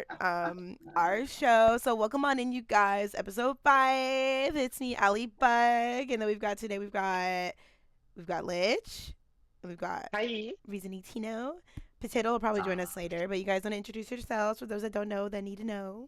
start our show. So welcome on in, you guys. Episode 5. It's me, Allie Bug, and then we've got Lich, and we've got Hi. Reasoning Tino. Potato will probably join Ah, us later, but you guys want to introduce yourselves for those that don't know that need to know.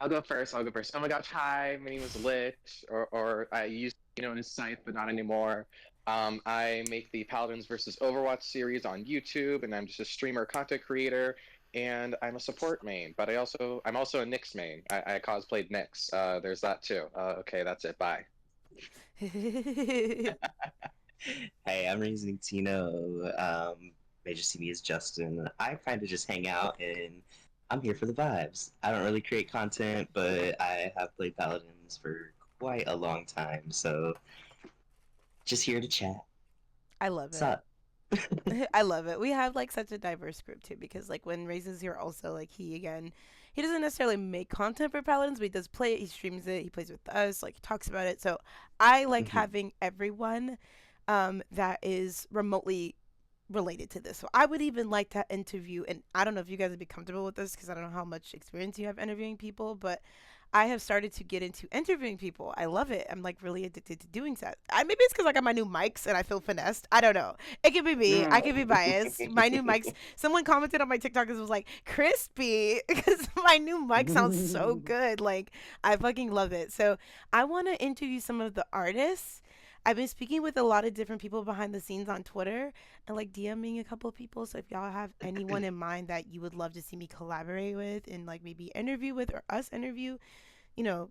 I'll go first. I'll go first. Oh my gosh, hi. My name is Lich, or I used to be known as Scythe, but not anymore. I make the Paladins versus Overwatch series on YouTube, and I'm just a streamer, content creator, and I'm a support main. But I'm also a Nyx main. I cosplayed Nyx. There's that too. Okay, that's it. Bye. Hey, I'm raising Tino. May just see me as Justin. I kind of just hang out and I'm here for the vibes. I don't really create content, but I have played Paladins for quite a long time, so just here to chat. I love What's it. up? I love it. We have like such a diverse group too, because like when Raisin's here, also like he doesn't necessarily make content for Paladins, but he does play it. He streams it. He plays with us. Like he talks about it. So I like Mhm. having everyone that is remotely related to this. So I would even like to interview, and I don't know if you guys would be comfortable with this because I don't know how much experience you have interviewing people, but I have started to get into interviewing people. I love it. I'm like really addicted to doing that. Maybe it's because I got my new mics and I feel finessed. I don't know. It could be me. I could be biased. My new mics. Someone commented on my TikTok and was like crispy because my new mic sounds so good. Like I fucking love it. So I want to interview some of the artists. I've been speaking with a lot of different people behind the scenes on Twitter and like DMing a couple of people. So if y'all have anyone in mind that you would love to see me collaborate with and like maybe interview with or us interview,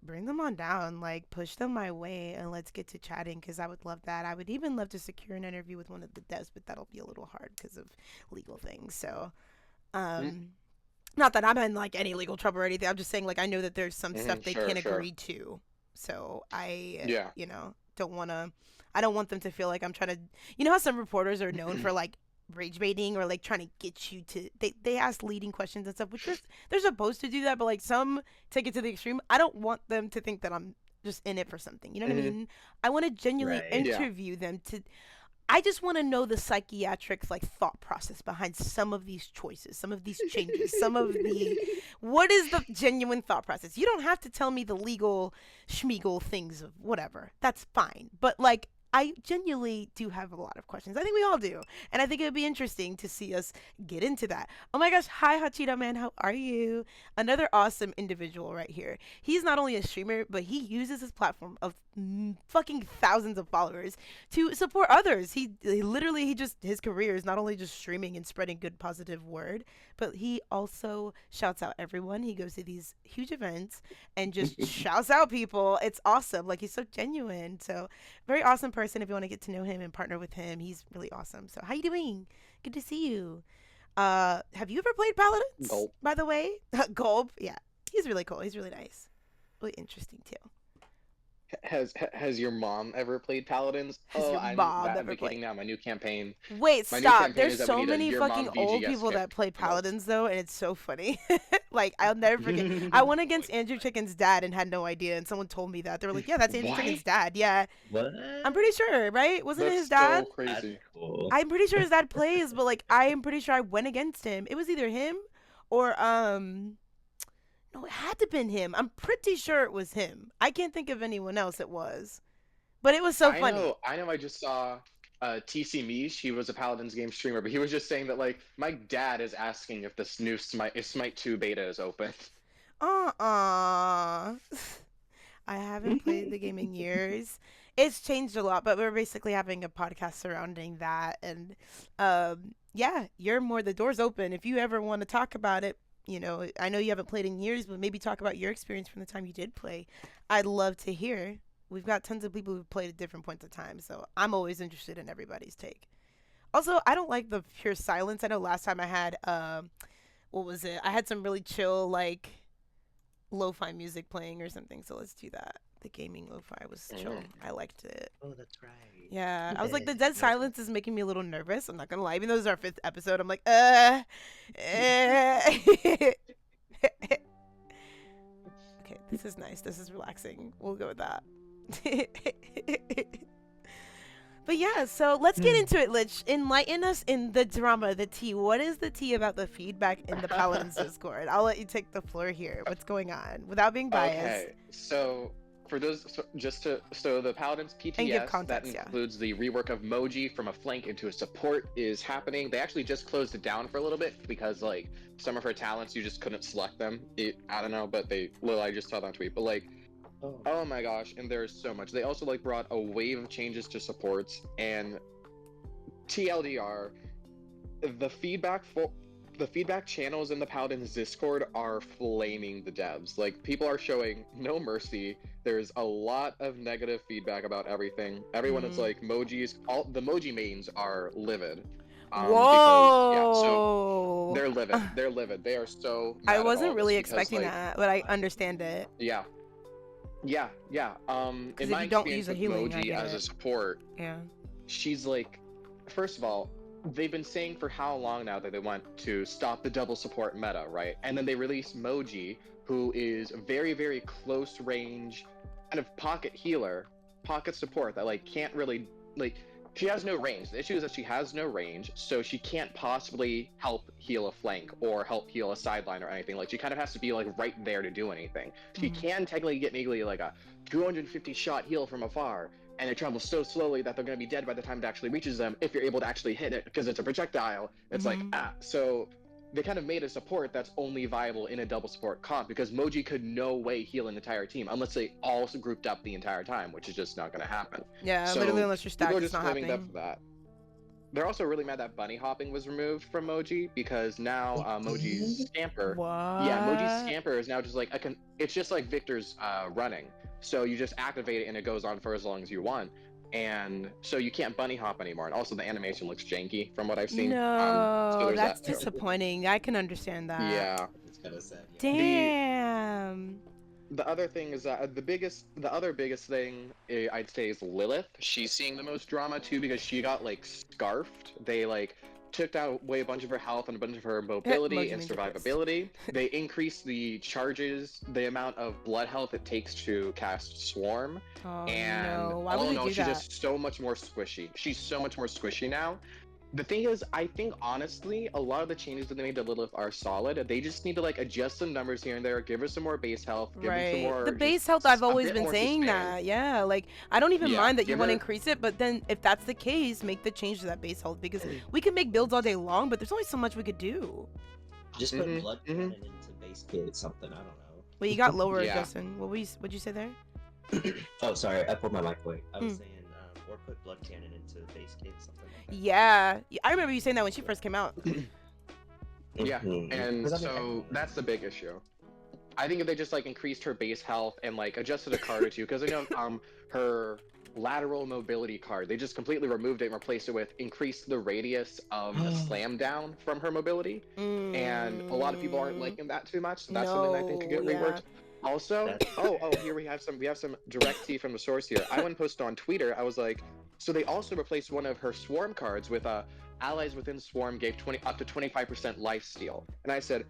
bring them on down, like push them my way and let's get to chatting because I would love that. I would even love to secure an interview with one of the devs, but that'll be a little hard because of legal things. So, um, not that I'm in like any legal trouble or anything. I'm just saying like I know that there's some Mm-hmm. stuff they Sure, can't sure. agree to. So I, Yeah. don't want to. I don't want them to feel like I'm trying to. You know how some reporters are known for like rage baiting or like trying to get you to. They ask leading questions and stuff, which they're supposed to do that, but like some take it to the extreme. I don't want them to think that I'm just in it for something. You know what I Hmm. mean? I want to genuinely Right. Yeah. interview them to I just want to know the psychiatric thought process behind some of these choices, some of these changes, some of the what is the genuine thought process? You don't have to tell me the legal schmiegel things of whatever. That's fine. But like I genuinely do have a lot of questions. I think we all do. And I think it would be interesting to see us get into that. Oh my gosh, hi Hachita man, how are you? Another awesome individual right here. He's not only a streamer, but he uses his platform of fucking thousands of followers to support others. He just his career is not only just streaming and spreading good positive word, but he also shouts out everyone. He goes to these huge events and just shouts out people. It's awesome. Like he's so genuine. So very awesome person if you want to get to know him and partner with him. He's really awesome. So how you doing? Good to see you. Have you ever played Paladins, Gulp. by the way? Gulp, yeah. He's really cool. He's really nice. Really interesting too. Has your mom ever played Paladins? Has Oh, your I'm mom ever played? advocating now. My new campaign. Wait, My new stop. campaign There's is that we so need a many your mom fucking old VGS people kit that play promote. Paladins though, and it's so funny. Like I'll never forget. I went against Andrew Chicken's dad and had no idea, and someone told me that. They were like, "Yeah, that's Andrew What? Chicken's dad." Yeah, What? I'm pretty sure, right? Wasn't it That's his dad? so That's crazy. cool. I'm pretty sure his dad plays, but like I am pretty sure I went against him. It was either him or no, it had to been him. I'm pretty sure it was him. I can't think of anyone else it was. But it was so I funny. know, I know. I just saw TC Mish. He was a Paladins game streamer, but he was just saying that like my dad is asking if this new Smite, if Smite 2 beta is open. Uh-uh. I haven't played the game in years. It's changed a lot, but we're basically having a podcast surrounding that. And yeah, you're more the door's open. If you ever want to talk about it, I know you haven't played in years, but maybe talk about your experience from the time you did play. I'd love to hear. We've got tons of people who've played at different points of time, so I'm always interested in everybody's take. Also, I don't like the pure silence. I know last time I had what was it? I had some really chill like lo-fi music playing or something. So let's do that. The gaming lo-fi was chill. Mm. I liked it. Oh, that's right. Yeah, You I was like, the did. dead That was silence is nice. making me a little nervous. I'm not gonna lie. Even though this is our 5th episode, I'm like, okay, this is nice. This is relaxing. We'll go with that. But yeah, so let's get into it, Lich. Enlighten us in the drama, the tea. What is the tea about the feedback in the Paladins Discord? I'll let you take the floor here. What's going on? Without being biased. Okay, so for those, so the Paladins And give PTS context, that includes the rework of Moji from a flank into a support is happening. They actually just closed it down for a little bit because like some of her talents you just couldn't select them. I don't know, but I just saw that tweet. But like, oh my gosh, and there's so much. They also like brought a wave of changes to supports and TLDR. The feedback channels in the Paladins Discord are flaming the devs. Like, people are showing no mercy. There's a lot of negative feedback about everything. Everyone is like, all the Moji mains are livid. Whoa! Because, yeah, so they're livid. They're livid. They are so mad I at all wasn't of really this because, expecting like, that, but I understand it. Yeah. In if my you don't experience use a with healing, I Moji get as a it. support, Yeah. she's like, first of all, they've been saying for how long now that they want to stop the double support meta, right? And then they released Moji, who is a very, very close range kind of pocket healer, pocket support that like can't really like she has no range. The issue is that she has no range, so she can't possibly help heal a flank or help heal a sideline or anything. Like she kind of has to be like right there to do anything. She can technically get maybe like a 250 shot heal from afar, and it travels so slowly that they're going to be dead by the time it actually reaches them if you're able to actually hit it because it's a projectile. It's like, so they kind of made a support that's only viable in a double support comp because Moji could no way heal an entire team unless they all grouped up the entire time, which is just not going to happen. Yeah, So literally unless you're stacked, people are it's just not blaming happening. them for that. They're also really mad that bunny hopping was removed from Moji because now Moji's scamper. What? Yeah, Moji's scamper is now just like it's just like Victor's running. So you just activate it and it goes on for as long as you want. And so you can't bunny hop anymore. And also the animation looks janky from what I've seen. No, so there's that's that too. disappointing. I can understand that. Yeah. It's kind of sad. Yeah. Damn. The other thing is that the other biggest thing I'd say is Lilith. She's seeing the most drama too because she got like scarfed. They like took away a bunch of her health and a bunch of her mobility and survivability. They increased the charges, the amount of blood health it takes to cast Swarm. Oh, and no. Why would they do she's that? just so much more squishy. She's so much more squishy now. The thing is, I think honestly, a lot of the changes that they made to Lilith are solid. They just need to like adjust some numbers here and there, give her some more base health, give her some more. The base health, I've always been saying that. Yeah, like I don't even mind that you want to increase it, but then if that's the case, make the change to that base health because we can make builds all day long, but there's only so much we could do. Just put blood cannon into base kit something. I don't know. Well, you got lower, Justin. What'd you say there? Oh, sorry, I pulled my mic away. I was saying, or put blood cannon into base kit something. Yeah, I remember you saying that when she first came out. Yeah, and so that's the big issue. I think if they just like increased her base health and like adjusted a card or two, because her lateral mobility card, they just completely removed it and replaced it with increased the radius of a slam down from her mobility, and a lot of people aren't liking that too much. So that's something I think could get reworked. Also, here we have some direct tea from the source here. I went and posted on Twitter. I was like, so they also replaced one of her swarm cards with allies within swarm gave up to 25% life steal. And I said,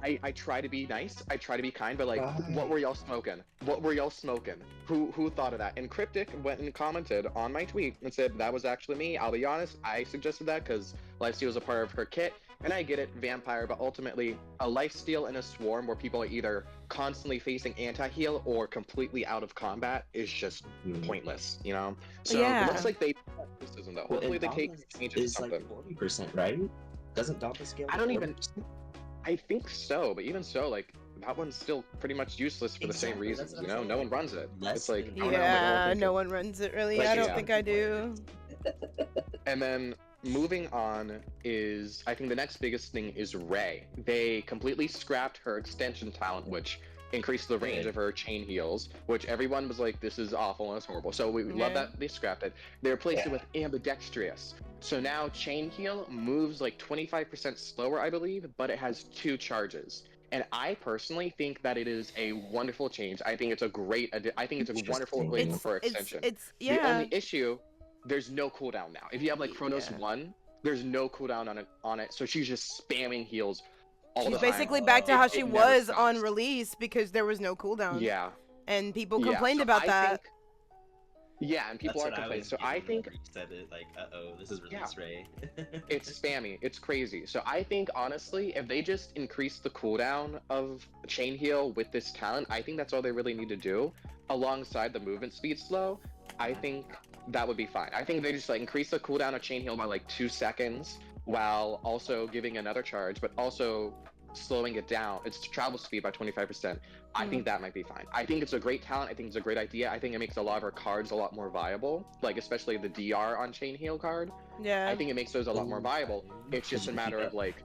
I try to be nice, I try to be kind, but like, what were y'all smoking? What were y'all smoking? Who thought of that? And Cryptic went and commented on my tweet and said that was actually me. I'll be honest, I suggested that because lifesteal was a part of her kit. And I get it, vampire, but ultimately, a lifesteal in a swarm where people are either constantly facing anti-heal or completely out of combat is just pointless, you know? So it looks like they criticism though. Hopefully they take changes something. Like 40%, right? Doesn't Dauntless scale? I think so, but even so, like that one's still pretty much useless for the same reasons, you know? No one runs it. It's like no one runs it really. I don't think I do. And then moving on is, I think the next biggest thing is Ray. They completely scrapped her extension talent, which increased the range of her chain heals, which everyone was like, this is awful and it's horrible. So we love that they scrapped it. They replaced it with ambidextrous. So now chain heal moves like 25% slower, I believe, but it has 2 charges. And I personally think that it is a wonderful change. I think it's a great, I think it's a wonderful replacement for extension. The only issue, there's no cooldown now. If you have like Chronos 1, there's no cooldown on it, so she's just spamming heals all the time. She's basically back to how she was on release because there was no cooldown. Yeah. And people complained about that. Yeah, and people That's are what I complaining. was So I getting think whenever you said it, like, uh-oh, this is release Ray. it's spammy. It's crazy. So I think honestly, if they just increase the cooldown of Chain Heal with this talent, I think that's all they really need to do, alongside the movement speed slow. I think that would be fine. I think they just like increase the cooldown of Chain Heal by like 2 seconds, while also giving another charge, but also slowing it down. Its travel speed by 25%. I think that might be fine. I think it's a great talent. I think it's a great idea. I think it makes a lot of our cards a lot more viable, like especially the DR on Chain Heal card. Yeah. I think it makes those a lot more viable. It's just a Should matter keep of up. like,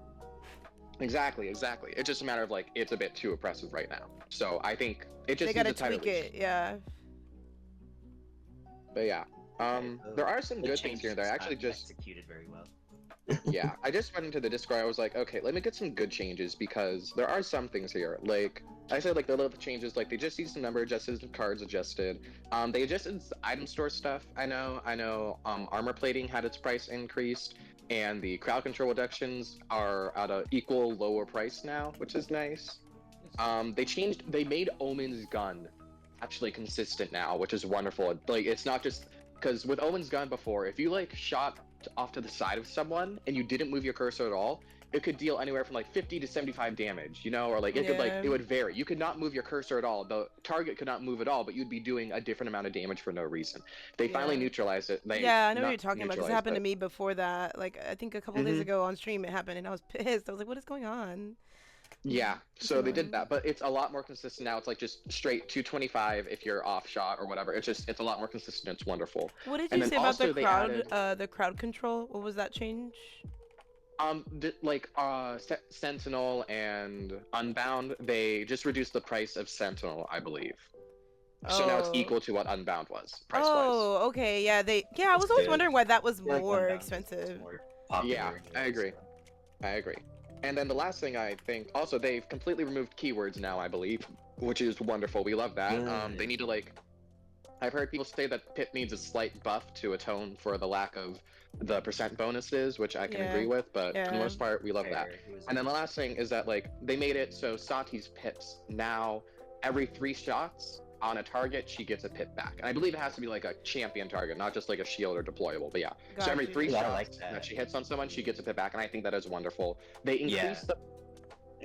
exactly. It's just a matter of like, it's a bit too oppressive right now. So I think it just They gotta needs a tighter tweak leash. it, yeah. But yeah, there are some The good things here and there. I changes actually not just executed very well. yeah, I just went into the Discord. I was like, okay, let me get some good changes because there are some things here. Like I said, like the little changes, like they just used the number adjusted, cards adjusted. They adjusted item store stuff. I know. Armor plating had its price increased, and the crowd control reductions are at a equal lower price now, which is nice. They made Omen's gun actually consistent now, which is wonderful. Like it's not just because with Omen's gun before, if you like shot off to the side of someone and you didn't move your cursor at all, it could deal anywhere from like 50 to 75 damage, you know, or like it could like Yeah. it would vary. You could not move your cursor at all. The target could not move at all, but you'd be doing a different amount of damage for no reason. They finally Yeah. neutralized it. They Yeah, I know what not you're talking about because it neutralized, happened to but me before that. Like, I think a couple days ago on stream it happened and I was pissed. I was like, what is going on? yeah, It's so they did annoying. that, but it's a lot more consistent now. It's like just straight 225 if you're off shot or whatever. It's a lot more consistent. It's wonderful. What did And you then say about also they added the crowd control? What was that change? Sentinel and Unbound, they just reduced the price of Sentinel, I believe. So now it's Oh. equal to what Unbound was, price wise. Oh, okay. Yeah, I That's was always good. wondering why that was I feel like more Unbound is expensive. more popular Yeah, I anyway, agree. so. I agree. And then the last thing I think, also they've completely removed keywords now, I believe, which is wonderful. We love that. They need to like, I've heard people say that Pip needs a slight buff to atone for the lack of the percent bonuses, which I can agree with, but for the Yeah. most part, we love that. Fair. It was And then the good. last thing is that like they made it so Sati's pips now every 3 shots on a target she gets a pip back, and I believe it has to be like a champion target, not just like a shield or deployable. But yeah, so every Got 3 you. Yeah, I shots like that. that she hits on someone, she gets a pip back, and I think that is wonderful. They increased the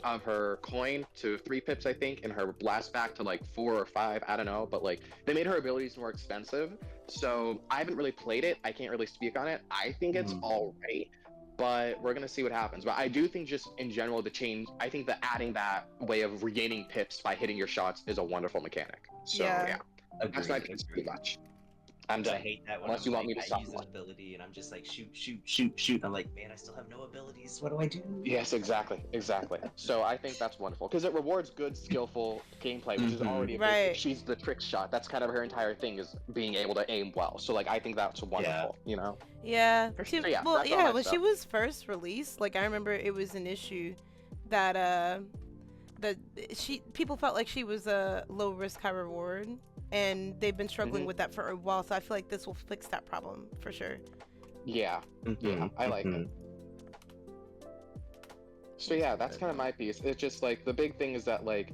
of her coin to 3 pips, I think, and her blast back to like 4 or 5, I don't know, but like they made her abilities more expensive. So I haven't really played it, I can't really speak on it. I think it's all right, but we're gonna see what happens. But I do think just in general the change, I think that adding that way of regaining pips by hitting your shots is a wonderful mechanic. So yeah, that's my piece pretty much. I'm I done. hate that when Unless I'm you want like, me to I stop use an more. ability and I'm just like, shoot. I'm like, man, I still have no abilities. What do I do? Yes, exactly. So I think that's wonderful because it rewards good, skillful gameplay, which is already a big. Right. She's the trick shot. That's kind of her entire thing, is being able to aim well. So like, I think that's wonderful. You know. Yeah. So yeah, well, that's all yeah. my When she stuff. was first released, like I remember it was an issue that that people felt like she was a low risk, high reward, and they've been struggling with that for a while. So I feel like this will fix that problem for sure. Yeah, I like it. So yeah, that's kind of my piece. It's just like the big thing is that like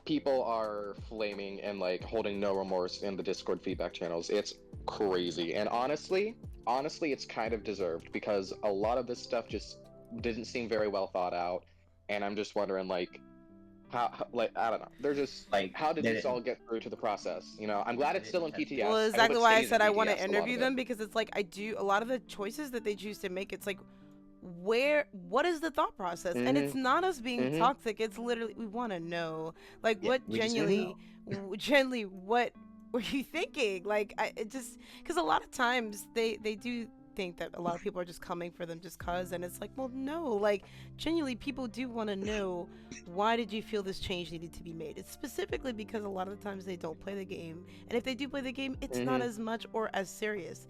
people are flaming and like holding no remorse in the Discord feedback channels. It's crazy, and honestly, it's kind of deserved because a lot of this stuff just didn't seem very well thought out, and I'm just wondering like how like I don't know. They're just Like, how did this all get through to the process? You know, I'm glad it's still in PTS. Well, I hope exactly it why I stays in said I want to PTS, a lot interview of them it. because it's like I do a lot of the choices that they choose to make. It's like what is the thought process? And it's not us being toxic. It's literally we want to know like what we just wanna genuinely what were you thinking? Like it just because a lot of times they do think that a lot of people are just coming for them just cause, and it's like, well, no, like genuinely people do want to know why did you feel this change needed to be made. It's specifically because a lot of the times they don't play the game, and if they do play the game, it's not as much or as serious.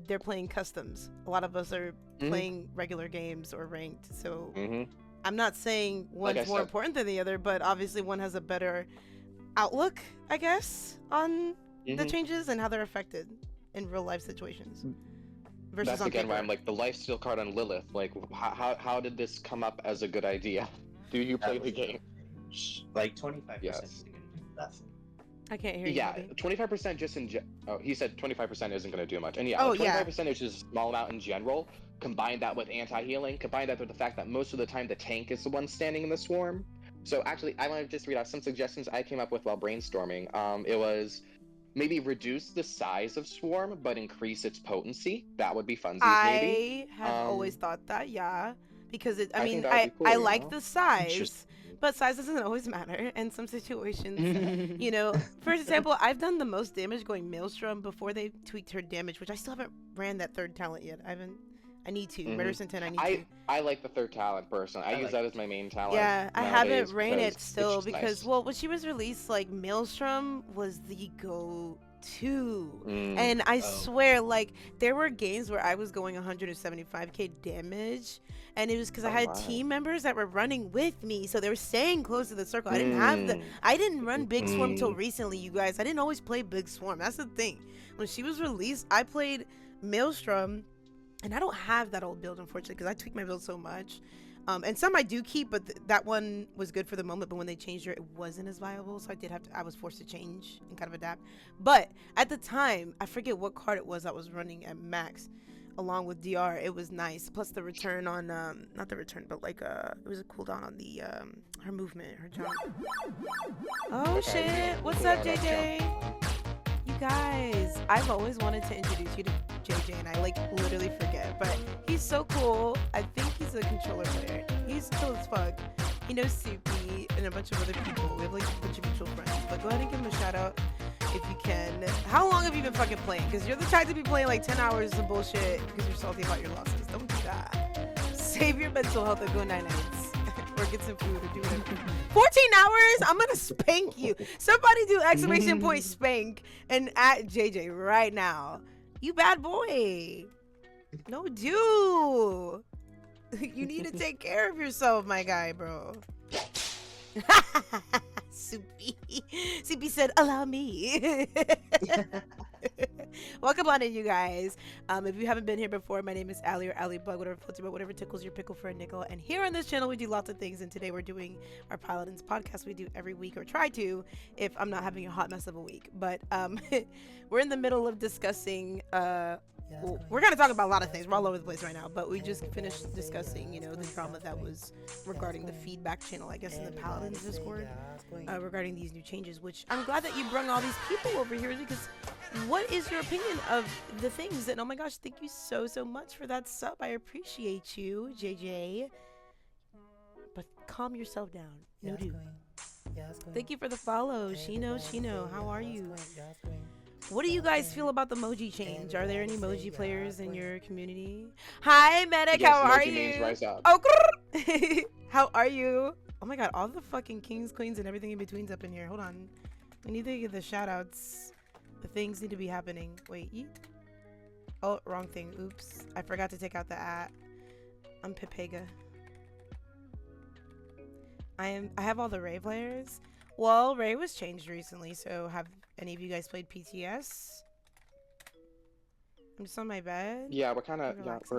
They're playing customs. A lot of us are playing regular games or ranked, so I'm not saying one's more important than the other, but obviously one has a better outlook, I guess, on the changes and how they're affected in real life situations. That's again why I'm like the lifesteal card on Lilith. Like, how did this come up as a good idea? Do you play the game? Like 25% Yes. is a good enough. I can't hear you, Yeah, Bobby. 25% just oh, he said 25% isn't going to do much. And yeah, Oh, like yeah. 25% is just a small amount in general. Combine that with anti-healing, combine that with the fact that most of the time the tank is the one standing in the swarm. So actually, I want to just read out some suggestions I came up with while brainstorming. It was maybe reduce the size of swarm, but increase its potency. That would be funsies, maybe. I have always thought that, yeah. Because I I think mean, that would be I cool, you like know? the size, Interesting. but size doesn't always matter in some situations. You know, for example, I've done the most damage going Maelstrom before they tweaked her damage, which I still haven't ran that third talent yet. I need to. Murder Sentence, I need to. I like the third talent personally. I use like that as my main talent Yeah, I haven't nowadays ran because it it's still just because, nice. well, when she was released, like, Maelstrom was the go-to. Mm. And I Oh. swear, like, there were games where I was going 175k damage, and it was because I Oh had my. team members that were running with me, so they were staying close to the circle. Mm. I didn't run Big Swarm till Mm. recently, you guys. I didn't always play Big Swarm. That's the thing. When she was released, I played Maelstrom, and I don't have that old build, unfortunately, because I tweaked my build so much. And some I do keep, but that one was good for the moment. But when they changed her, it wasn't as viable, so I was forced to change and kind of adapt. But at the time, I forget what card it was I was running at max, along with DR. It was nice. Plus the return on, not the return, but like it was a cooldown on the her movement, her jump. Oh Okay, shit! What's cool up, down on JJ? You guys, I've always wanted to introduce you to JJ, and I like literally forget, but he's so cool. I think he's a controller player. He's cool as fuck. He knows Soupy and a bunch of other people. We have like a bunch of mutual friends. But go ahead and give him a shout out if you can. How long have you been fucking playing? Because you're the type to be playing like 10 hours of bullshit because you're salty about your losses. Don't do that. Save your mental health and go 9 nights. Or get some food or do whatever. 14 hours? I'm gonna spank you. Somebody do exclamation point spank and at JJ right now. You bad boy. No, do. You need to take care of yourself, my guy, bro. Soupy. Soupy said, allow me. Welcome on in, you guys. If you haven't been here before, my name is Allie or Allie Bug, whatever floats your boat, whatever tickles your pickle for a nickel. And here on this channel, we do lots of things. And today we're doing our Paladins podcast we do every week, or try to, if I'm not having a hot mess of a week. But we're in the middle of discussing we're going to talk about a lot of things. We're all over the place right now, but we just finished discussing, you know, the drama that was regarding the feedback channel, I guess, in the Paladins Discord, regarding these new changes, which I'm glad that you brought all these people over here, because what is your opinion of the things? And oh my gosh, thank you so much for that sub. I appreciate you, JJ. But calm yourself down. No, dude. Thank you for the follow. Shino, how are you? What do you guys feel about the emoji change? Are there any emoji players in your community? Hi, Medic. Yes, how are emoji means you? rise up. Oh, how are you? Oh my god, all the fucking kings, queens, and everything in between's up in here. Hold on. We need to get the shout outs. The things need to be happening. Wait, oh, wrong thing. Oops. I forgot to take out the at. I'm Pepega. I have all the Ray players. Well, Ray was changed recently, so have any of you guys played PTS? I'm just on my bed. Yeah, we're kind of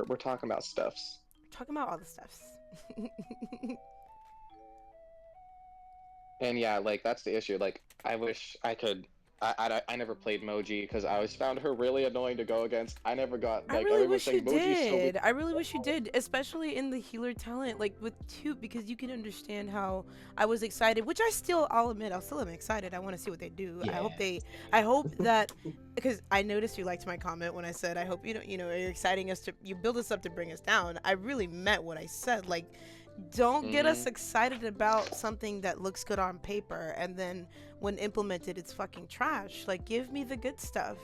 we're talking about stuffs. We're talking about all the stuffs. And yeah, like that's the issue. Like I wish I could. I never played Moji because I always found her really annoying to go against. I never got like I really everyone wish you saying Moji's so did. I really wish you did, especially in the healer talent, like with Toot, because you can understand how I was excited, which I'll admit, I still am excited. I want to see what they do. Yeah. I hope that, because I noticed you liked my comment when I said, I hope you're exciting us you build us up to bring us down. I really meant what I said. Like, don't get us excited about something that looks good on paper and then when implemented it's fucking trash. Like, give me the good stuff.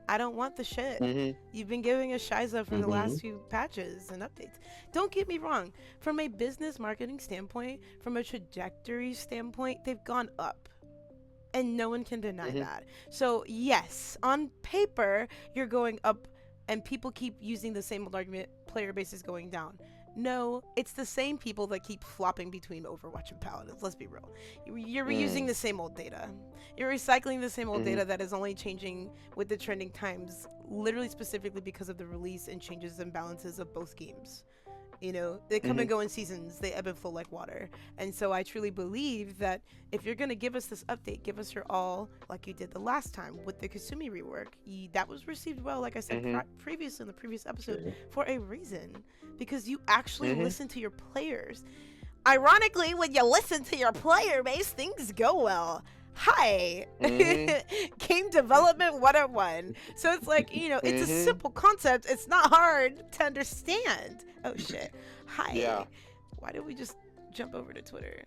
I don't want the shit. You've been giving us Shiza for the last few patches and updates. Don't get me wrong, from a business marketing standpoint, from a trajectory standpoint, they've gone up and no one can deny that. So yes, on paper you're going up and people keep using the same old argument, player base is going down. No, it's the same people that keep flopping between Overwatch and Paladins. Let's be real. You're reusing the same old data. You're recycling the same old data that is only changing with the trending times, literally specifically because of the release and changes and balances of both games. You know, they come and go in seasons, they ebb and flow like water. And so I truly believe that if you're going to give us this update, give us your all like you did the last time with the Kasumi rework. That was received well, like I said previously in the previous episode, for a reason. Because you actually listen to your players. Ironically, when you listen to your player base, things go well. Hi, game development 101. So it's like, you know, it's a simple concept. It's not hard to understand. Oh shit. Hi. Yeah. Why did we just jump over to Twitter?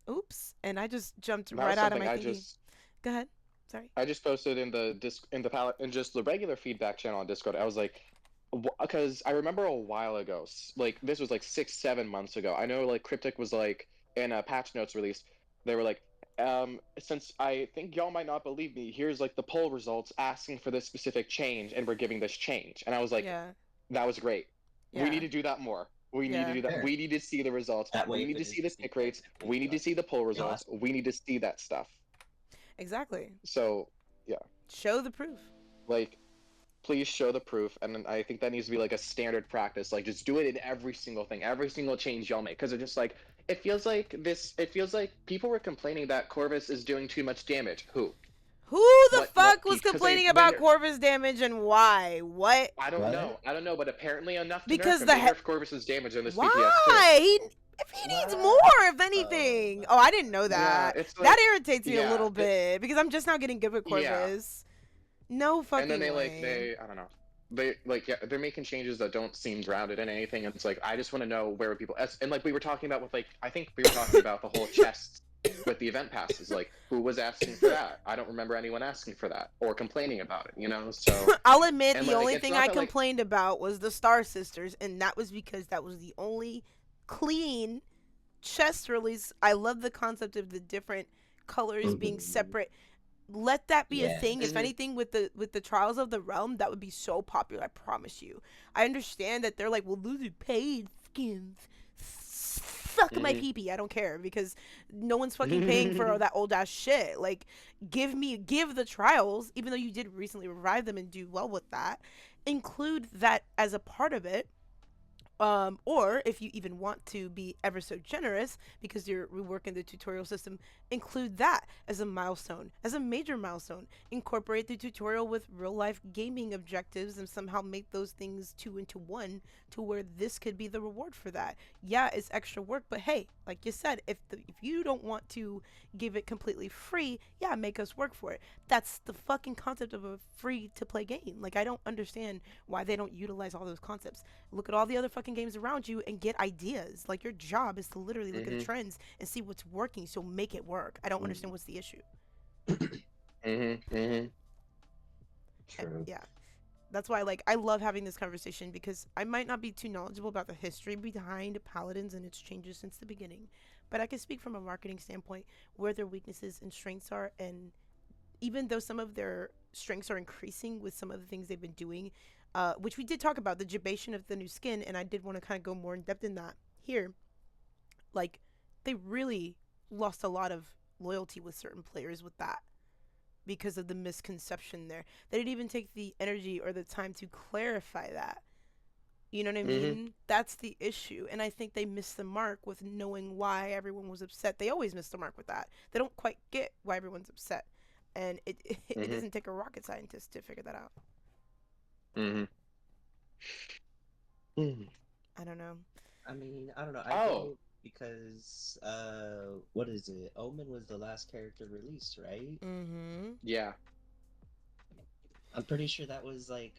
Oops. And I just jumped That right was out of something my I thingy. just Go ahead. Sorry. I just posted in the in just the regular feedback channel on Discord. I was like, because I remember a while ago, like this was like 6-7 months ago. I know like Cryptic was like in a patch notes release, they were like, since I think y'all might not believe me, here's like the poll results asking for this specific change, and we're giving this change. And I was like, Yeah. that was great. Yeah. We need to do that more. We need to do that. Fair. We need to see the results. That way, we need if to it see the is tick rates. significant, We need to see the poll results. We need to see that stuff. Exactly. So, yeah. Show the proof. Like, please show the proof, and I think that needs to be like a standard practice. Like, just do it in every single thing, every single change y'all make, because it's just like it feels like people were complaining that Corvus is doing too much damage. Who the fuck was complaining about Corvus damage and why? What? I don't know, but apparently enough to because nerf him. They nerfed Corvus's damage in this VPS too. Why? If he needs more, if anything. Oh, I didn't know that. Yeah, it's like, that irritates me a little bit because I'm just now getting good with Corvus. Yeah. No fucking And then way. I don't know. They're making changes that don't seem grounded in anything, and it's like I just want to know where people and like we were talking about with like I think we were talking about the whole chests with the event passes, like who was asking for that? I don't remember anyone asking for that or complaining about it, you know? So I'll admit the like, only thing I complained about was the Star Sisters, and that was because that was the only clean chest release. I love the concept of the different colors being separate. Let that be a thing. If anything, with the Trials of the Realm, that would be so popular. I promise you. I understand that they're like, well, those are paid skins. Suck my pee-pee. I don't care because no one's fucking paying for that old ass shit. Like, give the Trials, even though you did recently revive them and do well with that. Include that as a part of it. Or if you even want to be ever so generous because you're reworking the tutorial system, include that as a milestone, as a major milestone. Incorporate the tutorial with real life gaming objectives and somehow make those things 2 into 1 to where this could be the reward for that. Yeah, it's extra work, but hey, like you said, if you don't want to give it completely free, yeah, make us work for it. That's the fucking concept of a free to play game. Like, I don't understand why they don't utilize all those concepts. Look at all the other fucking games around you and get ideas. Like, your job is to literally look at the trends and see what's working, so make it work. I don't understand what's the issue. True. Yeah. That's why, like, I love having this conversation because I might not be too knowledgeable about the history behind Paladins and its changes since the beginning, but I can speak from a marketing standpoint where their weaknesses and strengths are, and even though some of their strengths are increasing with some of the things they've been doing, which we did talk about, the jibation of the new skin, and I did want to kind of go more in depth in that here. Like, they really lost a lot of loyalty with certain players with that because of the misconception there. They didn't even take the energy or the time to clarify that. You know what I mean? That's the issue. And I think they missed the mark with knowing why everyone was upset. They always miss the mark with that. They don't quite get why everyone's upset. And it doesn't take a rocket scientist to figure that out. I don't know. I mean, I don't know. I think because what is it? Omen was the last character released, right? Yeah. I'm pretty sure that was like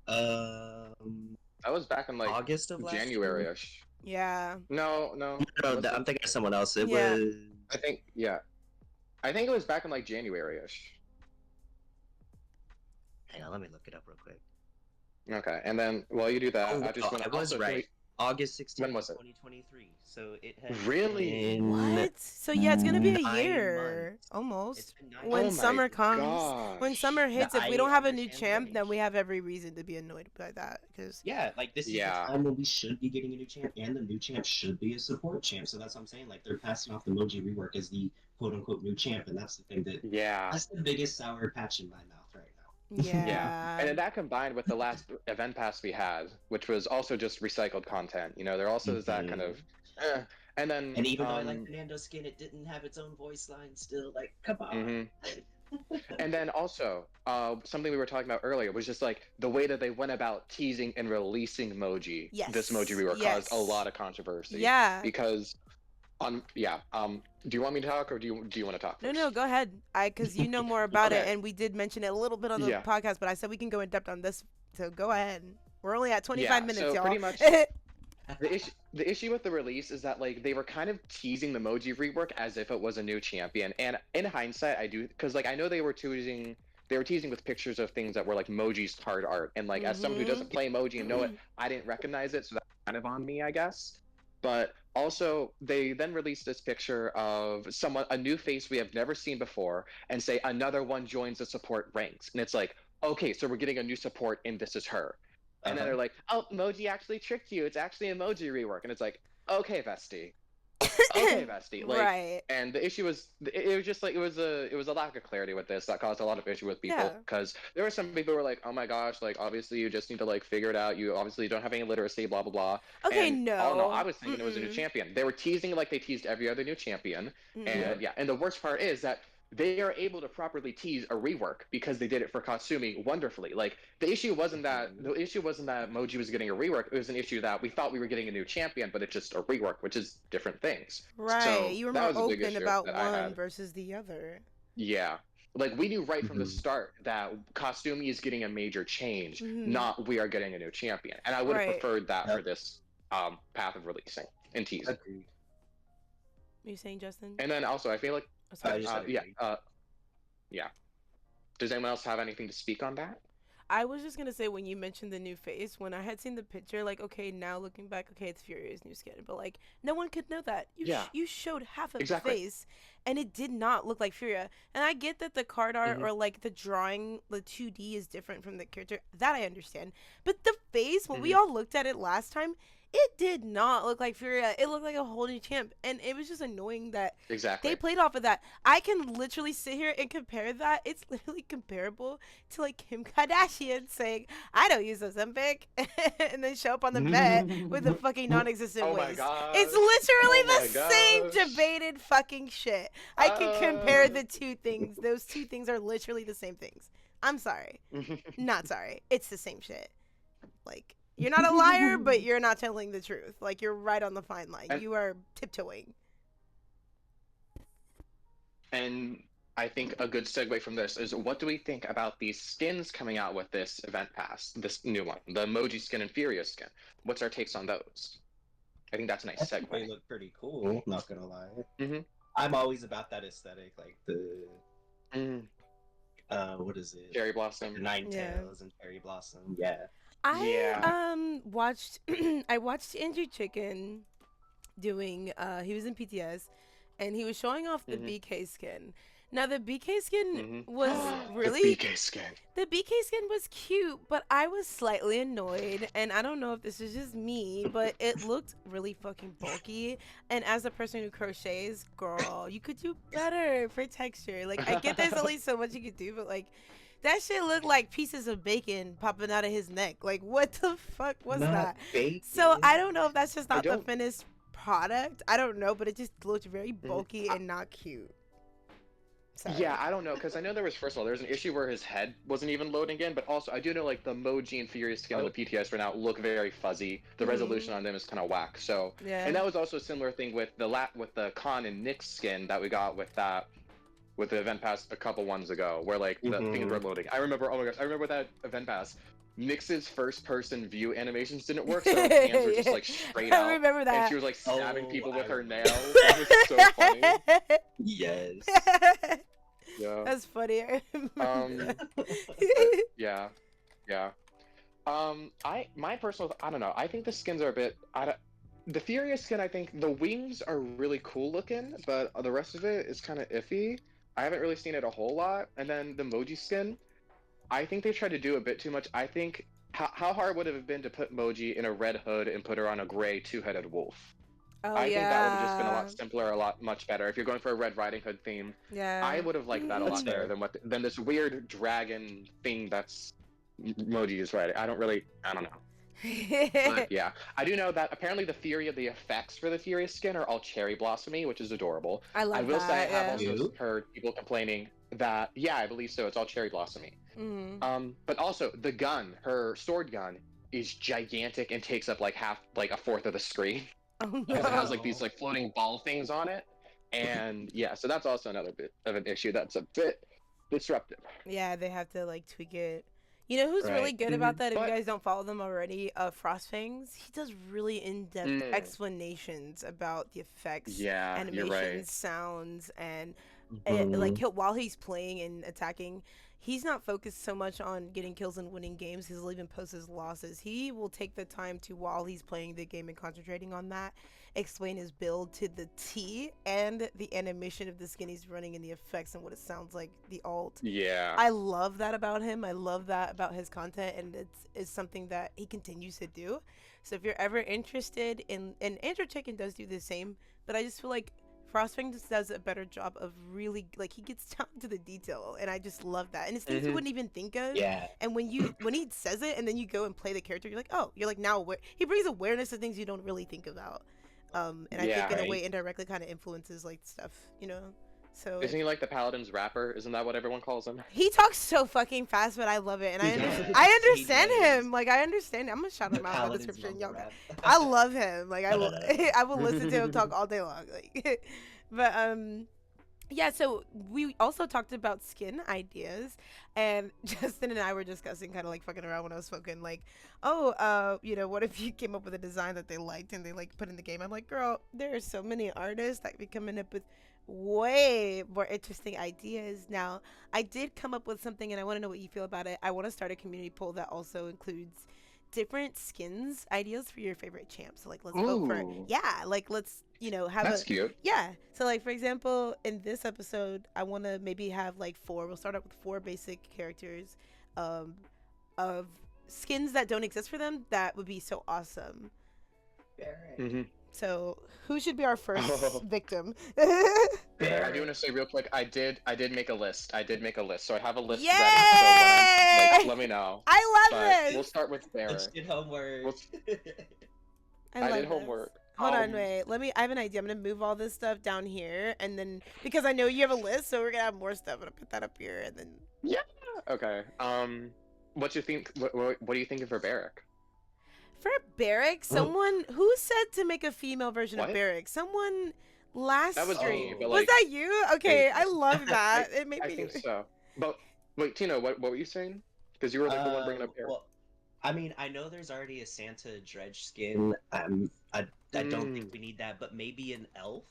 that was back in like August of last January-ish. Yeah. No, I'm thinking of someone else. It Yeah. was. I think it was back in like January-ish. Hang on, let me look it up real quick. Okay, and then while you do that, I just want to. I was right. August 16th, when was it? 2023. So it has really been what? So yeah, it's gonna be a 9 year months. almost. It's been 9 When months. summer comes, gosh. when summer hits, if we I don't have a new understand champ, the then rage. we have every reason to be annoyed by that. Because Yeah, like this is the time when we should be getting a new champ, and the new champ should be a support champ. So that's what I'm saying. Like they're passing off the Moji rework as the quote unquote new champ, and that's the thing that that's the biggest sour patch in my mouth right now. Yeah. And then that combined with the last event pass we had, which was also just recycled content. There also is that kind of, eh. And then, And even though I like the Nando skin, it didn't have its own voice line still. Like, come on. And then also, something we were talking about earlier was just like the way that they went about teasing and releasing emoji. Yes. This emoji rework caused a lot of controversy. Yeah. Because, do you want me to talk or do you want to talk first? No, go ahead. Because you know more about it, Okay. and we did mention it a little bit on the Yeah. podcast, but I said we can go in depth on this, so go ahead. We're only at 25 minutes, so y'all. pretty much the issue with the release is that like they were kind of teasing the emoji rework as if it was a new champion, and in hindsight I do, because like I know they were teasing with pictures of things that were like Moji's card art, and like as someone who doesn't play emoji and know it, I didn't recognize it, so that's kind of on me, I guess. But also they then released this picture of a new face we have never seen before, and say another one joins the support ranks, and it's like, okay, so we're getting a new support and this is her. And then they're like, oh, Moji actually tricked you. It's actually a Moji rework. And it's like, okay, Vesty. Okay, Vesty. Like, right. And the issue was, it was just like, it was a lack of clarity with this that caused a lot of issue with people. Because there were some people who were like, oh my gosh, like, obviously you just need to, like, figure it out. You obviously don't have any literacy, blah, blah, blah. Okay, and, no. Oh, no, I was thinking it was a new champion. They were teasing like they teased every other new champion. And, and the worst part is that they are able to properly tease a rework because they did it for Kasumi wonderfully. Like the issue wasn't that Moji was getting a rework. It was an issue that we thought we were getting a new champion, but it's just a rework, which is different things. Right. So you were that more was a big open issue about that I one had. versus the other. Yeah. Like we knew right from the start that Kasumi is getting a major change, not we are getting a new champion. And I would have preferred that for this path of releasing and teasing. Agreed. Are you saying, Justin? And then also I feel like yeah. Does anyone else have anything to speak on that? I was just gonna say, when you mentioned the new face, when I had seen the picture, like, okay, now looking back, okay, it's Furia's new skin, but like, no one could know that. You showed half of the face, and it did not look like Furia. And I get that the card art or like the drawing, the 2D is different from the character. That I understand. But the face, when we all looked at it last time, it did not look like Furia. It looked like a whole new champ. And it was just annoying that they played off of that. I can literally sit here and compare that. It's literally comparable to like Kim Kardashian saying, I don't use Ozempic, and then show up on the bed with a fucking non-existent waist. It's literally the same debated fucking shit. I can compare the two things. Those two things are literally the same things. I'm sorry. Not sorry. It's the same shit. Like, you're not a liar, but you're not telling the truth. Like, you're right on the fine line. You are tiptoeing. And I think a good segue from this is, what do we think about these skins coming out with this event pass, this new one, the emoji skin and Furia skin? What's our takes on those? I think that's a nice segue. They look pretty cool, not gonna lie. I'm always about that aesthetic, like the what is it? Cherry Blossom. Ninetales and Cherry Blossom. Yeah. I watched I watched Andrew Chicken doing he was in PTS, and he was showing off the BK skin. Now the BK skin was really the BK skin. The BK skin was cute, but I was slightly annoyed, and I don't know if this is just me, but it looked really fucking bulky. And as a person who crochets, girl, you could do better for texture. Like, I get there's only so much you could do, but like, that shit looked like pieces of bacon popping out of his neck. Like, what the fuck was that? Bacon. So I don't know if that's just not the finished product. I don't know, but it just looked very bulky and not cute. Sorry. Yeah, I don't know, because I know there was, first of all, there's an issue where his head wasn't even loading in, but also I do know, like, the Moji and Furious skin on the PTS right now look very fuzzy. The resolution on them is kind of whack, so... Yeah. And that was also a similar thing with the Khan and Nick skin that we got with the event pass a couple ones ago, where, like, the things were loading. I remember, oh my gosh, I remember that event pass. Nix's first-person view animations didn't work, so her hands were just, like, straight out. I remember that. And she was, like, stabbing people with her nails. It was so funny. Yes. Yeah. That's funny. Yeah. My personal, I don't know. I think the skins are a bit. The Furious skin, I think the wings are really cool looking, but the rest of it is kind of iffy. I haven't really seen it a whole lot. And then the Moji skin, I think they tried to do a bit too much. I think how hard would it have been to put Moji in a red hood and put her on a gray two-headed wolf? Oh I think that would have just been a yeah. lot simpler, much better. If you're going for a Red Riding Hood theme, Yeah. I would have liked that a That's lot better fair. than this weird dragon thing that's Moji is right. I don't know. But yeah, I do know that apparently the theory of the effects for the Furious skin are all cherry blossomy, which is adorable. I I love will say I that. have Yeah. also You? heard people complaining that yeah, I believe so. It's all cherry blossomy. Mm. But also the gun, her sword gun, is gigantic and takes up like a fourth of the screen Oh because it has no. like these like floating ball things on it, and yeah, so that's also another bit of an issue that's a bit disruptive. Yeah, they have to like tweak it. You know who's really Right. good Mm-hmm. about that? If you But guys don't follow them already, Frostfangs. He does really in-depth explanations about the effects, yeah, you're animations, right. sounds, and like Mhm. while he's playing and attacking, he's not focused so much on getting kills and winning games. He'll even post his losses. He will take the time to, while he's playing the game and concentrating on that, explain his build to the T and the animation of the skin he's running and the effects and what it sounds like, the alt. Yeah. I love that about him. I love that about his content, and it's something that he continues to do. So if you're ever interested in, and Andrew Chicken does do the same, but I just feel like Frostfang just does a better job of really like he gets down to the detail, and I just love that. And it's things you Mm-hmm. wouldn't even think of. Yeah. And when he says it, and then you go and play the character, you're like, oh, you're like now aware. He brings awareness to things you don't really think about. And I think Yeah. in a Right. way indirectly kind of influences like stuff, you know. So Isn't he like the Paladins rapper? Isn't that what everyone calls him? he talks so fucking fast, but I love it, and I Yes, I he understand does. him. Like I understand him. I'm gonna shout The him out in my Paladins description, mumble y'all. rap. I love him. Like No, no, no. I will listen to him talk all day long. Like, but yeah. So we also talked about skin ideas, and Justin and I were discussing kind of like fucking around when I was spoken. Like, oh, you know, what if you came up with a design that they liked and they like put in the game? I'm like, girl, there are so many artists that be coming up with way more interesting ideas. Now, I did come up with something, and I want to know what you feel about it. I want to start a community poll that also includes different skins ideas for your favorite champs. So like let's vote for Ooh. yeah, like let's have That's a cute. yeah. So like for example, in this episode, I want to maybe have like four. We'll start out with four basic characters, um, of skins that don't exist for them. That would be so awesome. Mm-hmm. So who should be our first Oh. victim? I do want to say real quick, I did make a list. So I have a list Yay! ready. So when I'm, like, let me know. I love But this. we'll start with Bear. Let's get homework. We'll, I I love did this. homework. Hold on, wait. I have an idea. I'm gonna move all this stuff down here, and then because I know you have a list, so we're gonna have more stuff. I'm gonna put that up here, and then Yeah. Okay. What you think? What do you think of for Barrack? for Barrack, someone who said to make a female version What? of Barrack. Someone last That was me, stream. but, Was like, that you? Okay, I love that. It made I me. think so. But wait, Tina, what were you saying? Because you were like the one bringing up Barrack. Well, I mean, I know there's already a Santa dredge skin. I don't think we need that, but maybe an elf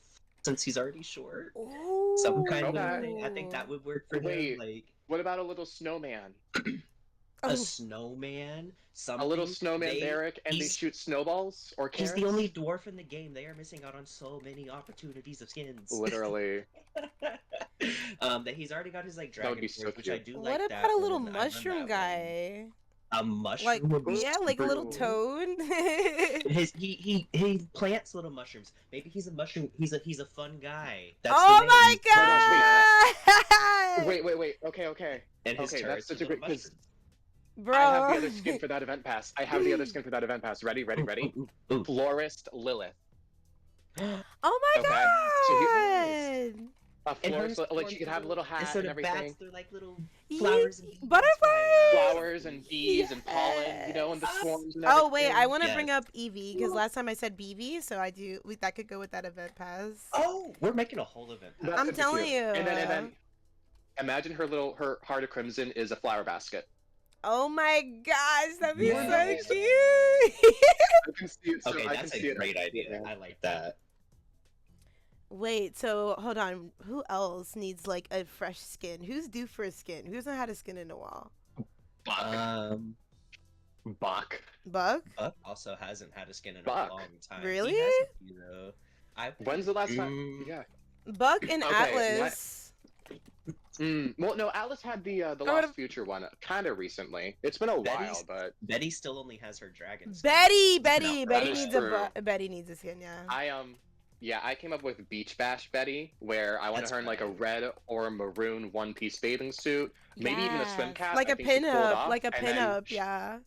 since he's already short. Ooh. Some kind of Okay. thing. I think that would work for Wait. him. Like What about a little snowman? Oh. a snowman. A little Something. snowman Barrack, and they he's- shoot snowballs or He's carrots? the only dwarf in the game. They are missing out on so many opportunities of skins. Literally. That he's already got his like That would dragon be so force, which I cute. do What like about that a little one. I run mushroom that one. guy? A mushroom Like would be yeah, like a little cool. toad. He plants little mushrooms. Maybe he's a mushroom. He's a fun guy. That's Oh the my name. god! Wait. Okay. And his Okay, turrets that's such are a great little because Bro. I have the other skin for that event pass. Ready? Ooh. Florist Lilith. Oh my Okay, so god! A And florist, hers like she could have a little hat Instead and of everything. bats, they're like little Ye- flowers and bees. butterflies! Flowers and bees and pollen, you know, and the Yes. swarms and Oh wait, I everything. want to Yes. bring up Evie because last time I said BV, so I do. That could go with that event pass. Oh, we're making a whole event. That's I'm gonna be telling cute. you. And then imagine her heart of crimson is a flower basket. Oh my gosh, that'd be Yes. so cute. I can see it. Okay, I that's can a see it. great idea. I like that. Wait, so hold on. Who else needs like a fresh skin? Who's due for a skin? Who hasn't had a skin in a while? Buck. Buck. Buck? Buck also hasn't had a skin in Buck. a long time. Really? He has a few, though. When's the last time? Mm. Yeah. Buck and Okay, Atlas. Well, no, Alice had the would've- Lost Future one kind of recently. It's been a while, but Betty still only has her dragon skin. Betty that is needs true. Betty needs a skin, yeah. I came up with Beach Bash Betty, where I want That's her in like a right. red or maroon one-piece bathing suit, maybe even a swim Yes. cap. Like I a think she pulled pinup, off, like a and then pinup, yeah.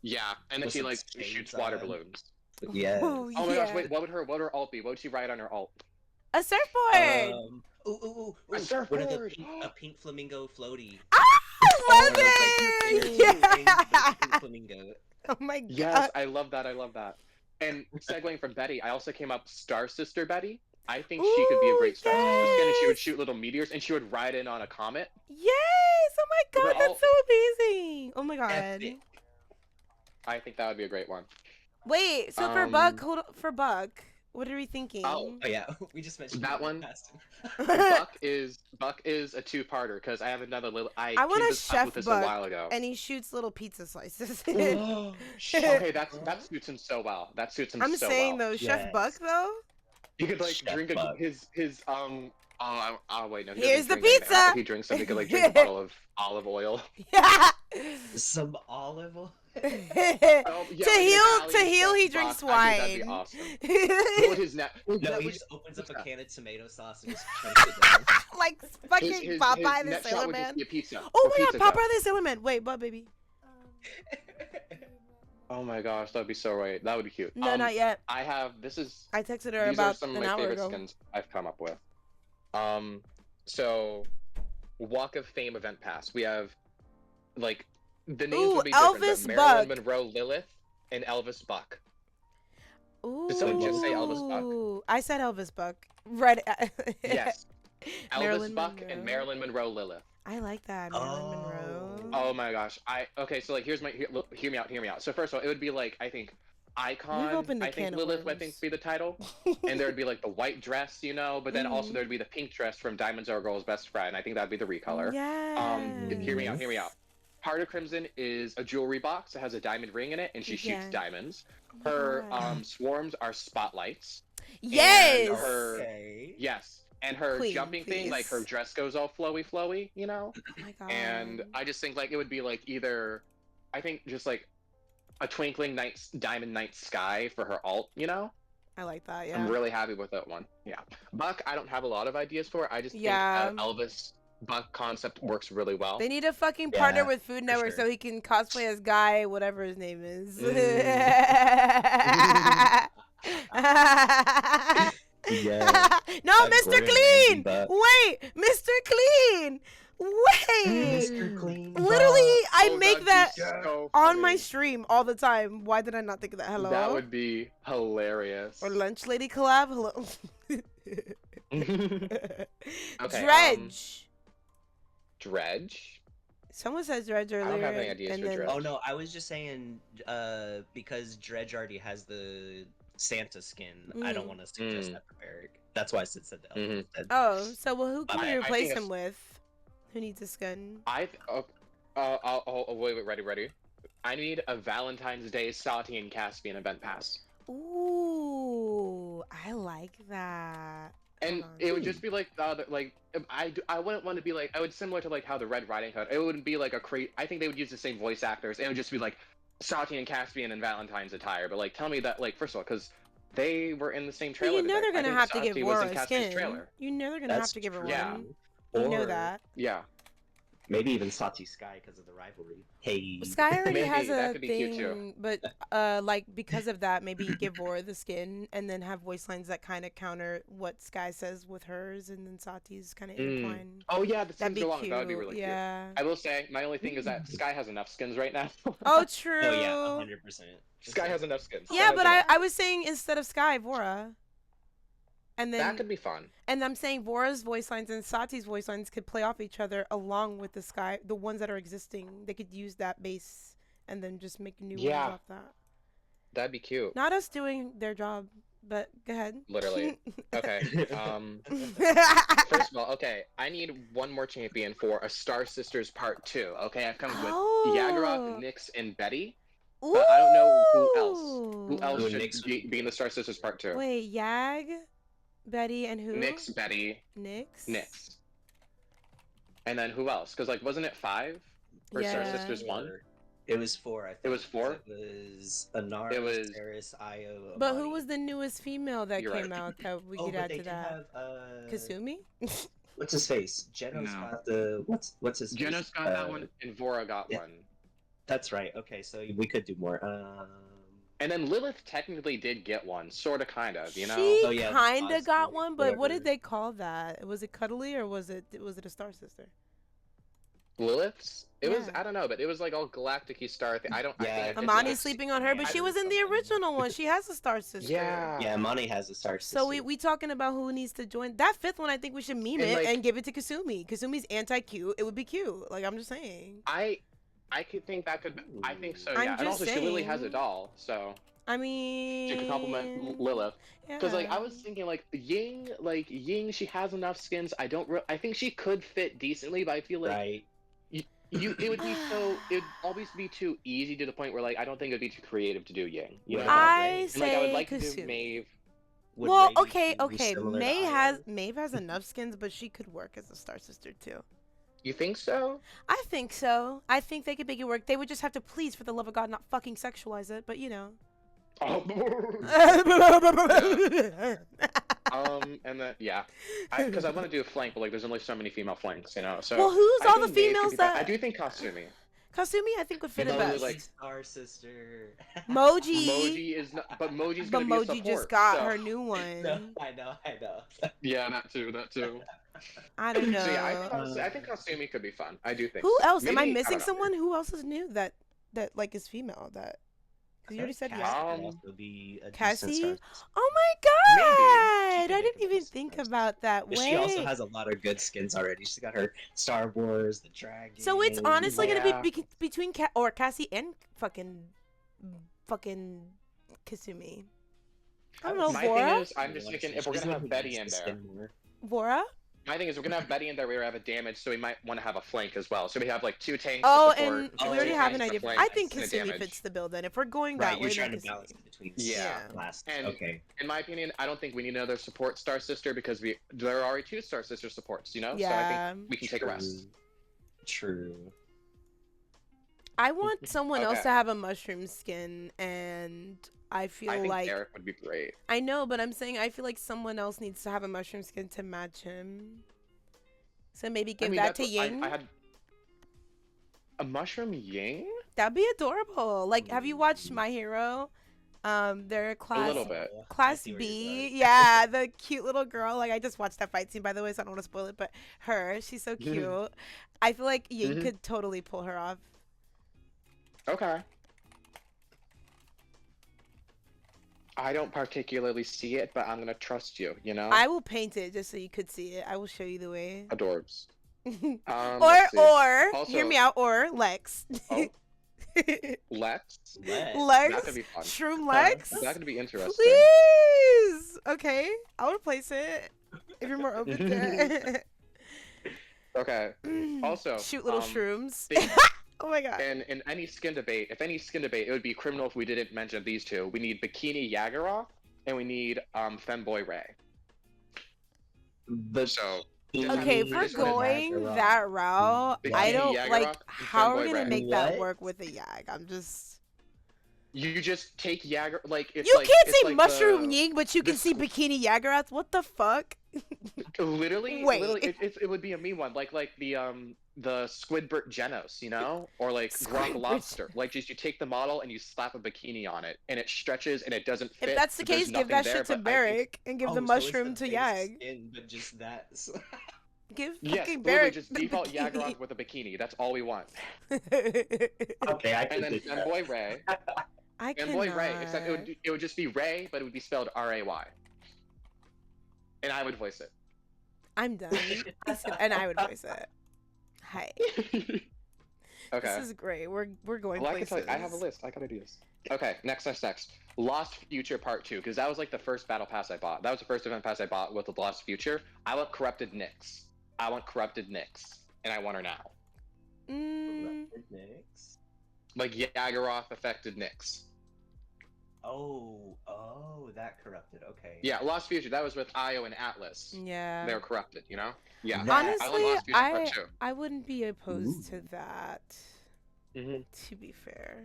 Yeah, and then With she some like chains shoots water on. balloons. Yeah. Ooh, Oh my yeah. gosh, wait, what would her alt be? What would she ride on her alt? A surfboard. Ooh. A surfboard. What are a pink flamingo floaty? I love Or like it. two things, but it's pink flamingo. Oh my god. Yes, I love that. I love that. And segueing from Betty, I also came up Star Sister Betty. I think she could be a great Star Sister skin, and she would shoot little meteors, and she would ride in on a comet. Yes! Oh my god, But that's so amazing! Oh my god. Epic. I think that would be a great one. Wait, so for Buck, for Buck, what are we thinking? Oh. Oh yeah, we just mentioned That one? Bugcast. Buck is a two-parter because I have another little. I came want a up with chef this Buck, a while ago. and he shoots little pizza slices. Okay, that suits him so well. That suits him I'm so saying well. though, Chef Yes. Buck though. He could like Chef drink Buck. his Oh wait, no. He Here's doesn't the drink anything. pizza! After he drinks something, he could like drink a bottle of olive oil. Yeah. Some olive oil. Oh, yeah, like to Italian heal, he chef drinks Buck. I think that'd be wine. awesome. What would his No, he just opens up a can of tomato sauce and just chunks it down. Like fucking Popeye the net shot Sailor would just Man. be a pizza. Oh A my god, pizza Popeye dough. the Sailor Man. Wait, what, baby? Oh my gosh, that'd be so right. That would be cute. No, not yet. I have. This is. I texted her These are about some of an my hour favorite ago. skins I've come up with. So, Walk of Fame event pass. We have, like, the names Ooh, would be different. Elvis But Marilyn Buck. Monroe Lilith and Elvis Buck. Ooh. Did someone just say Elvis Buck? I said Elvis Buck. Right. Yes. Elvis Marilyn Buck Monroe. and Marilyn Monroe Lilith. I like that, Marilyn Monroe. Oh my gosh. Okay, so like here's my hear me out. So first of all, it would be like I think Icon. We've opened a I can think of Lilith would worms. be the title. And there would be like the white dress, you know, but then also Mhm. there'd be the pink dress from Diamonds Are a Girl's Best Friend. I think that'd be the recolor. Yeah. Hear me out. Heart of Crimson is a jewelry box that has a diamond ring in it and she shoots Yeah. diamonds. Oh my Her God. swarms are spotlights. Yes. And her Okay. yes. And her Queen, jumping thing, like her please. dress goes all flowy, you know? Oh my god. And I just think like it would be like either I think just like a twinkling night diamond night sky for her alt, you know? I like that. Yeah. I'm really happy with that one. Yeah. Buck, I don't have a lot of ideas for. I just Yeah. think Elvis Buck concept works really well. They need a fucking partner Yeah, with Food Network sure. so he can cosplay as Guy, whatever his name is. Yeah. No, A Mr. grim Clean. Andy Buck. Wait, Mr. Clean. Wait. Mr. Clean. Literally, I Oh, make that'd that be so on my funny. stream all the time. Why did I not think of that? Hello. That would be hilarious. Or Lunch Lady collab. Hello. Okay, Dredge. Dredge. Someone said Dredge earlier. don't have any ideas and for then- Dredge. Oh no, I was just saying, because Dredge already has the Santa skin. I don't want to suggest that for Eric. That's why I said that. Mhm. Oh, so well, who can we I replace think him with? Who needs a skin? Wait, ready. I need a Valentine's Day Sati and Caspian event pass. Ooh, I like that. And Hold on. it would just be like I wouldn't want to be like I would similar to like how the Red Riding Hood. It wouldn't be like I think they would use the same voice actors. It would just be like Sati and Caspian and Valentine's attire. But like tell me that like first of all because they were in the same But trailer. you know today. they're I gonna think have to Sati give was Laura in a Caspian's skin. trailer. You know they're gonna have That's to give her true. Yeah. one. You know Or that. Yeah. maybe even Sati Sky because of the rivalry. Hey. Sky already Maybe, has that a could be cute, too. thing, but like because of that, maybe give Laura the skin and then have voice lines that kind of counter what Sky says with hers, and then Sati's kind of intertwine. Oh yeah, the That'd skins be go cute. along. That would be really cute. Yeah. I will say my only thing is that Sky has enough skins right now. Oh, true. Oh yeah, 100%. Sky has enough skins. Yeah, Sky but has enough. I was saying instead of Sky, Vora. And then That could be fun. and I'm saying Vora's voice lines and Sati's voice lines could play off each other along with the Sky, the ones that are existing. They could use that base and then just make new Yeah. ones off that. That'd be cute. Not us doing their job, but go ahead. Literally. Okay. First of all, okay, I need one more champion for a Star Sisters Part 2. Okay, I've come up with Yagoroth, Nyx, and Betty. But I don't know who else. Who else Ooh, should Nyx would be in the Star Sisters Part 2? Wait, Yag, Betty, and who? Nyx, Betty, Nyx. Nyx. And then who else? Because like, wasn't it 5 for Star Yeah. Sisters 1? It was 4, I think. It was 4? It was Anara, It was. Ceres, Io, But who Amani. was the newest female that You're came right. out that we Oh, could but add they to did that? have Kasumi? what's his face? Geno's No. got the what's his face? Genos got that one, and Vora got yeah. one. That's right. Okay, so we could do more. And then Lilith technically did get one, sorta, kind of, you know. She Oh, yeah, kinda got Cosmic, one, but what whatever. did they call that? Was it Cuddly or was it a Star Sister? Lilith's. It was, Yeah. I don't know, but it was like all galactic-y star thing. I don't. Yeah, I think it's Amani's like sleeping on her, but she was in the something. original one. She has a Star Sister. Yeah. Yeah, Amani has a Star Sister. So we talking about who needs to join that 5th one. I think we should meme And, it like- and give it to Kasumi. Kasumi's anti-cute. It would be cute. Like, I'm just saying. I could think that could. I think so. I'm Yeah. And just also, she literally has a saying. doll, so I mean, she could compliment Lilith. Yeah. Because like I was thinking, like Ying, she has enough skins. I think she could fit decently, but I feel like right. it would be so. It would always be too easy to the point where like I don't think it would be too creative to do Ying. You know? What about I Ray? And, like I would say like to do Kasumi. Maeve. Would Well, Ray okay. be similar to Io? Maeve has enough skins, but she could work as a Star Sister too. You think so? I think so. I think they could make it work. They would just have to, please, for the love of God, not fucking sexualize it. But you know. Oh. And then yeah, because I want to do a flank, but like there's only so many female flanks, you know. So Well, who's I all the think Maeve could females be fun. that I do think Kasumi. Kasumi? I think would fit it Moji, best. like- Star Sister. Moji. Moji is not, but Moji's But gonna be a Moji support. just got so- her new one. No, I know. Yeah, that too. I don't know. So yeah, I think Kasumi could be fun. I do think. Who so. else? Am I Maybe- missing don't know. someone? Who else is new that like is female? That because you already said Cassie yeah. would also be a decent Cassie? Star Sister. Oh my god! She could I make didn't a even decent think Star about that. But Wait. she also has a lot of good skins already. She's got her Star Wars, the dragon. So it's honestly Yeah. gonna be between Cassie and fucking Kasumi. I don't know, My thing Vora. is, I'm just thinking if we're gonna have Betty in there. Vora. My thing is, we're gonna have Betty in there. We have a damage, so we might want to have a flank as well. So we have like 2 tanks. Oh, to support, and Oh, we already two have an tanks, idea. a flank, I think and a Kasumi damage. fits the bill. Then if we're going Right, that you're way, trying then to balance Kasumi. between Yeah. classes. And- Okay. In my opinion, I don't think we need another support Star Sister because there are already 2 Star Sister supports. You know, so I Yeah. think we can take a rest. True. I want someone else Okay. to have a mushroom skin, and I feel I think like Derek would be great. I know, but I'm saying I feel like someone else needs to have a mushroom skin to match him. So maybe give that to that's what Ying. I had a mushroom Ying. That'd be adorable. Like, have you watched My Hero? They're A class little bit. I class see where B. you're going. Yeah, the cute little girl. Like, I just watched that fight scene, by the way, so I don't want to spoil it. But her, she's so cute. I feel like Ying Mhm. could totally pull her off. Okay. I don't particularly see it, but I'm gonna trust you. You know. I will paint it just so you could see it. I will show you the way. Adorbs. or Let's see. hear Also- me out. Or Lex. Oh. Lex. Lex. That Lex. could be fun. Shroom Lex. That could be interesting. Please. Okay, I'll replace it if you're more open to it. Okay. Also, shoot little um, shrooms. think- Oh my god. And in any skin debate, it would be criminal if we didn't mention these 2. We need Bikini Yagoroth, and we need Femboy Ray. But So Okay, if we're just wanna going that route, Bikini I don't Yagoroth like. and How are we Femboy gonna Ray. make that What? work with a Yag? I'm just. you just take Yagor like it's You like, can't it's say like mushroom the, Ying, but you can the see bikini Yagoroth. What the fuck? literally Wait. it would be a mean one like the Squidbert Genos, you know, or like Grok Squidbert. Lobster. Like just you take the model and you slap a bikini on it, and it stretches and it doesn't fit. If that's the but there's case, give nothing that there, shit to but I think- Barrick and give Oh, the so it's mushroom the to base Yag. skin, but just that. Give Yes, fucking literally Barrick just the default bikini. Yagoroth with a bikini. That's all we want. Okay, I And can then do that. Femboy Ray. I Femboy cannot. Ray, except it would just be Ray, but it would be spelled R-A-Y. And I would voice it. I'm done. And I would voice it. Hi. Okay. This is great. We're going Well, I can places. tell you, I have a list. I got ideas. Okay, next. Lost Future Part 2, because that was like the first battle pass I bought. That was the first event pass I bought with the Lost Future. I want Corrupted Nyx. And I want her now. Mm, Next. Like Yagoroth affected Nyx. Oh, that corrupted. Okay. Yeah, Lost Future. That was with Io and Atlas. Yeah. They were corrupted. You know. Yeah. That. I want Honestly, Lost Future Part 2. I wouldn't be opposed to Ooh. that. Hmm. To be fair.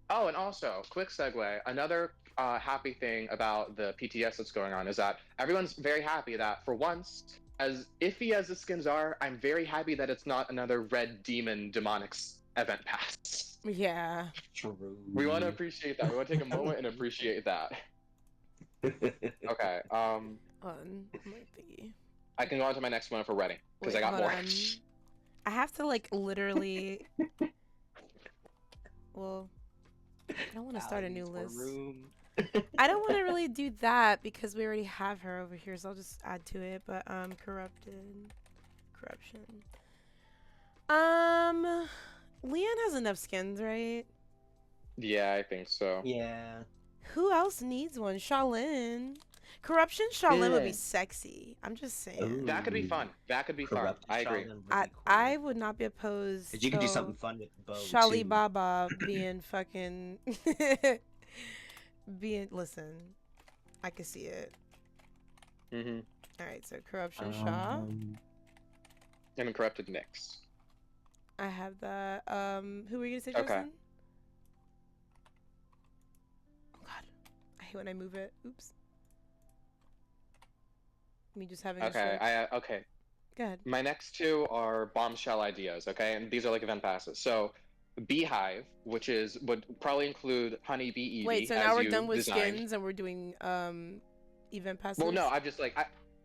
Oh, and also, quick segue. Another happy thing about the PTS that's going on is that everyone's very happy that for once, as iffy as the skins are, I'm very happy that it's not another red demon demonics event pass. Yeah. True. We want to appreciate that. We want to take a moment and appreciate that. Okay. My thingy. I can go on to my next one if we're ready because I Wait, got hold more. on. I have to like literally. Well, I don't want to start a new list. I don't want to really do that because we already have her over here, so I'll just add to it. But corruption. Leon has enough skins, right? Yeah, I think so. Yeah. Who else needs one? Shaolin. Corruption Shaolin would be Yeah. sexy. I'm just saying. Ooh. That could be fun. That could be fun. Corrupted I agree. Shaolin would be cool. I would not be opposed 'Cause you could do to something fun with the bow Shali too. Baba being fucking listen. I can see it. Mm-hmm. Alright, so Corruption Shaw. And then corrupted Nyx. I have that. Who were you gonna say, Okay. Justin? Oh god. I hate when I move it. Oops. Me just having Okay. a Okay. Go ahead. My next two are bombshell ideas. Okay, and these are like event passes. So, Beehive, which would probably include Honeybee Eevee. Wait, so as now we're you done with designed. skins and we're doing event passes? Well, no, I've just like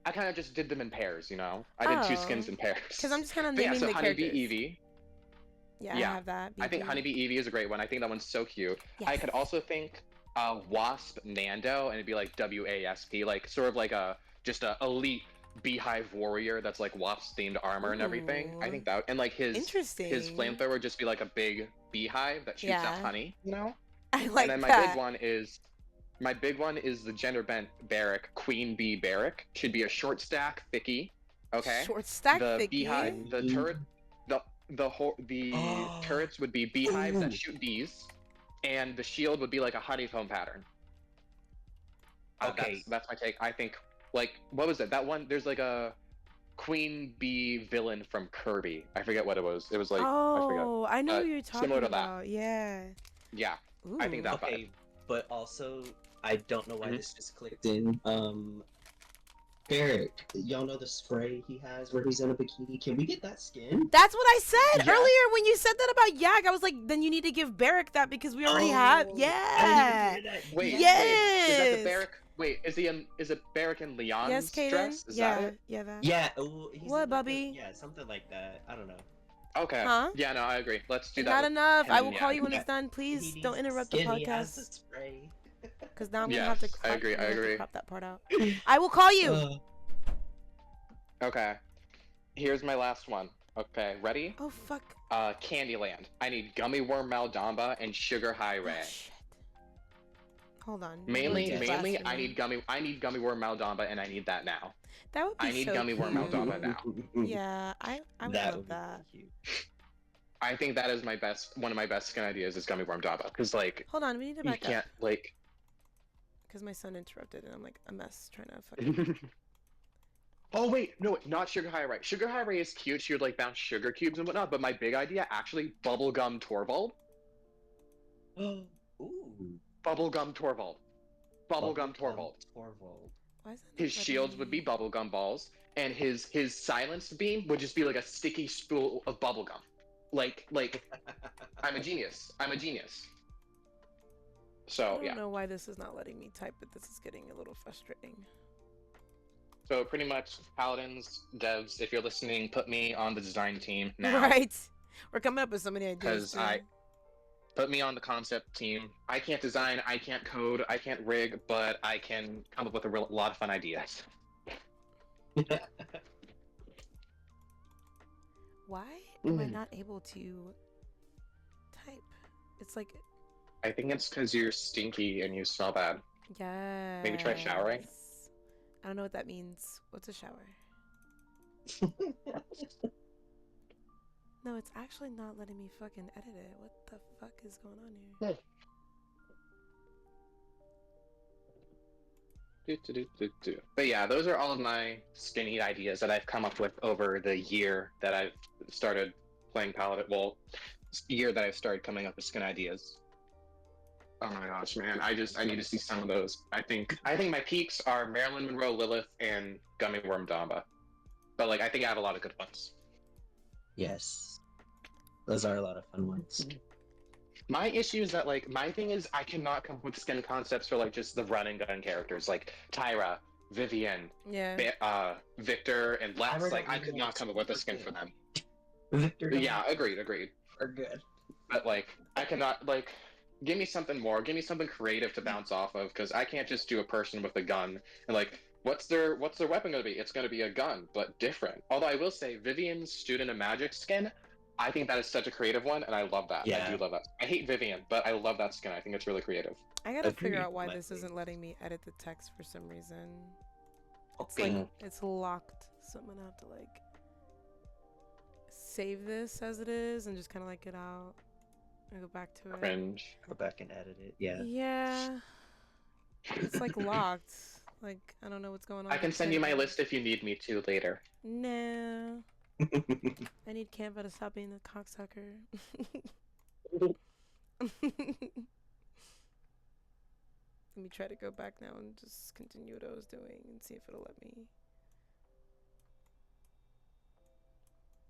I kind of just did them in pairs. You know, I did 2 skins in pairs. Because I'm just kind of But yeah, naming so the Honeybee characters. Eevee. Yeah, Yeah. I have that. I think BB. Honeybee Eevee is a great one. I think that one's so cute. Yes. I could also think Wasp Nando, and it'd be like WASP, like sort of like just a elite beehive warrior that's like Wasp's themed armor and everything. I Ooh. think that, and like his Interesting. flamethrower would just be like a big beehive that shoots out Yeah. honey, you know? I like And then that. my big one is the gender bent barrack, Queen Bee Barrack. Should be a short stack thickie. Okay. Short stack The thicky. beehive, the turret, the turrets would be beehives that shoot bees, and the shield would be like a honeycomb pattern. Okay. That's my take. I think, like, what was it? That one, there's like a Queen Bee villain from Kirby. I forget what it was. It was like, Oh, I know who you're talking similar to that. about. Yeah. Yeah, Ooh. I think that Okay, vibe. but also I don't know why Mhm. this just clicked in. Barrick, y'all know the spray he has where he's in a bikini? Can we get that skin? That's what I said Yeah. earlier when you said that about Yak. I was like, then you need to give Barrack that because we already have. Oh, Yeah. I didn't even hear that. Wait, Yes. is that the Barrack? Wait, is it Barrack and Leon's Yes, Kaden. dress? Is Yeah. that it? Yeah, that. Yeah, oh, he's What, in like Bubby? yeah, something like that. I don't know. Okay. Huh? Yeah, no, I agree. Let's do that. Not with enough. him I and will Yak. call you when Yeah. it's done. Please He don't needs interrupt the skin, he has the podcast. spray. Because now I'm going to have to Yes, crop, I agree, I'm gonna I have to agree. crop that part out. I will call you. Okay. Here's my last one. Okay, ready? Oh, fuck. Candyland. I need Gummy Worm Maldamba and Sugar High Oh, Ray. shit. Hold on. Mainly, Yes. mainly, I need Gummy Worm Maldamba, and I need that now. That would be I need so Gummy Worm cute. Maldamba now. Yeah, I would That love would be that. really cute. I think that is one of my best skin ideas is Gummy Worm Damba, because like Hold on, we need to you back can't up. like. Because my son interrupted and I'm like a mess trying to fucking... Oh wait, no, not Sugar High Ray. Sugar High Ray is cute. She would like bounce sugar cubes and whatnot. But my big idea, actually, Bubblegum Torvald. Ooh. Bubblegum Torvald. Bubblegum Torvald. Why is that not His letting shields would be me- bubblegum balls, and his silenced beam would just be like a sticky spool of bubblegum. Like I'm a genius. I'm a genius. I So don't yeah. know why this is not letting me type, but this is getting a little frustrating. So pretty much, Paladins devs, if you're listening, put me on the design team now. Right? We're coming up with so many ideas. Because put me on the concept team. I can't design, I can't code, I can't rig, but I can come up with a lot of fun ideas. Why am I not able to type? It's like, I think it's because you're stinky and you smell bad. yeah. Maybe try showering? I don't know what that means. What's a shower? No, it's actually not letting me fucking edit it. What the fuck is going on here? But yeah, those are all of my skinny ideas that I've come up with over the year that I've started playing Paladin. Well, year that I've started coming up with skin ideas. Oh my gosh, man! I need to see some of those. I think my peaks are Marilyn Monroe, Lilith, and Gummy Worm Damba. But like, I think I have a lot of good ones. Yes, those are a lot of fun ones. My issue is that like my thing is I cannot come up with skin concepts for like just the run and gun characters like Tyra, Vivian, Yeah. Victor, and Lex. Like I could not come up with a skin for them. Victor, Yeah, agreed. are good. But like I cannot like give me something more. Give me something creative to bounce off of because I can't just do a person with a gun and like what's their weapon going to be? It's going to be a gun, but different. Although I will say Vivian's Student of Magic skin, I think that is such a creative one, and I love that. Yeah. I do love that. I hate Vivian, but I love that skin. I think it's really creative. I gotta figure Agreed, out why my this isn't favorite. letting me edit the text for some reason. It's Okay. like it's locked, so I'm gonna have to like save this as it is and just kind of like get out and go back to it. Cringe. Go back and edit it. Yeah. Yeah, it's like locked. Like I don't know what's going on. I can with send you my Canva. list if you need me to later. No, I need Canva to stop being a cocksucker. Let me try to go back now and just continue what I was doing and see if it'll let me.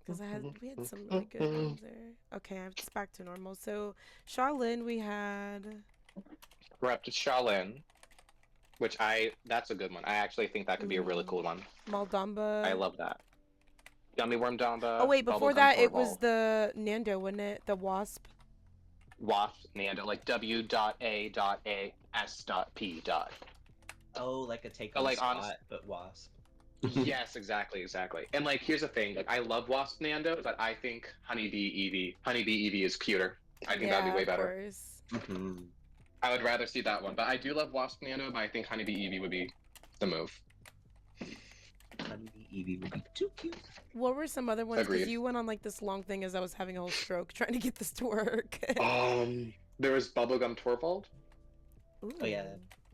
Because we had some really good ones there. Okay, it's back to normal. So Charlene, we had. We're up to Shaolin, which that's a good one. I actually think that could be a really cool one. Maldamba. I love that. Gummy Worm Damba. Oh wait, before Bubblegum that it was Torvald. the Nando, wasn't it? The Wasp. Wasp Nando, like W.A.A.S.P. Oh, like a take Oh, on like, spot, honest- but wasp. Yes, exactly. And like, here's the thing: like, I love Wasp Nando, but I think Honeybee Eevee is cuter. I think that'd be way better. Of course. Mhm. I would rather see that one, but I do love Wasp Nando, but I think Honeybee Eevee would be the move. Honeybee Eevee would be too cute. What were some other ones? Because Agreed. you went on like this long thing as I was having a whole stroke trying to get this to work. There was Bubblegum Torvald, Ooh, Oh yeah,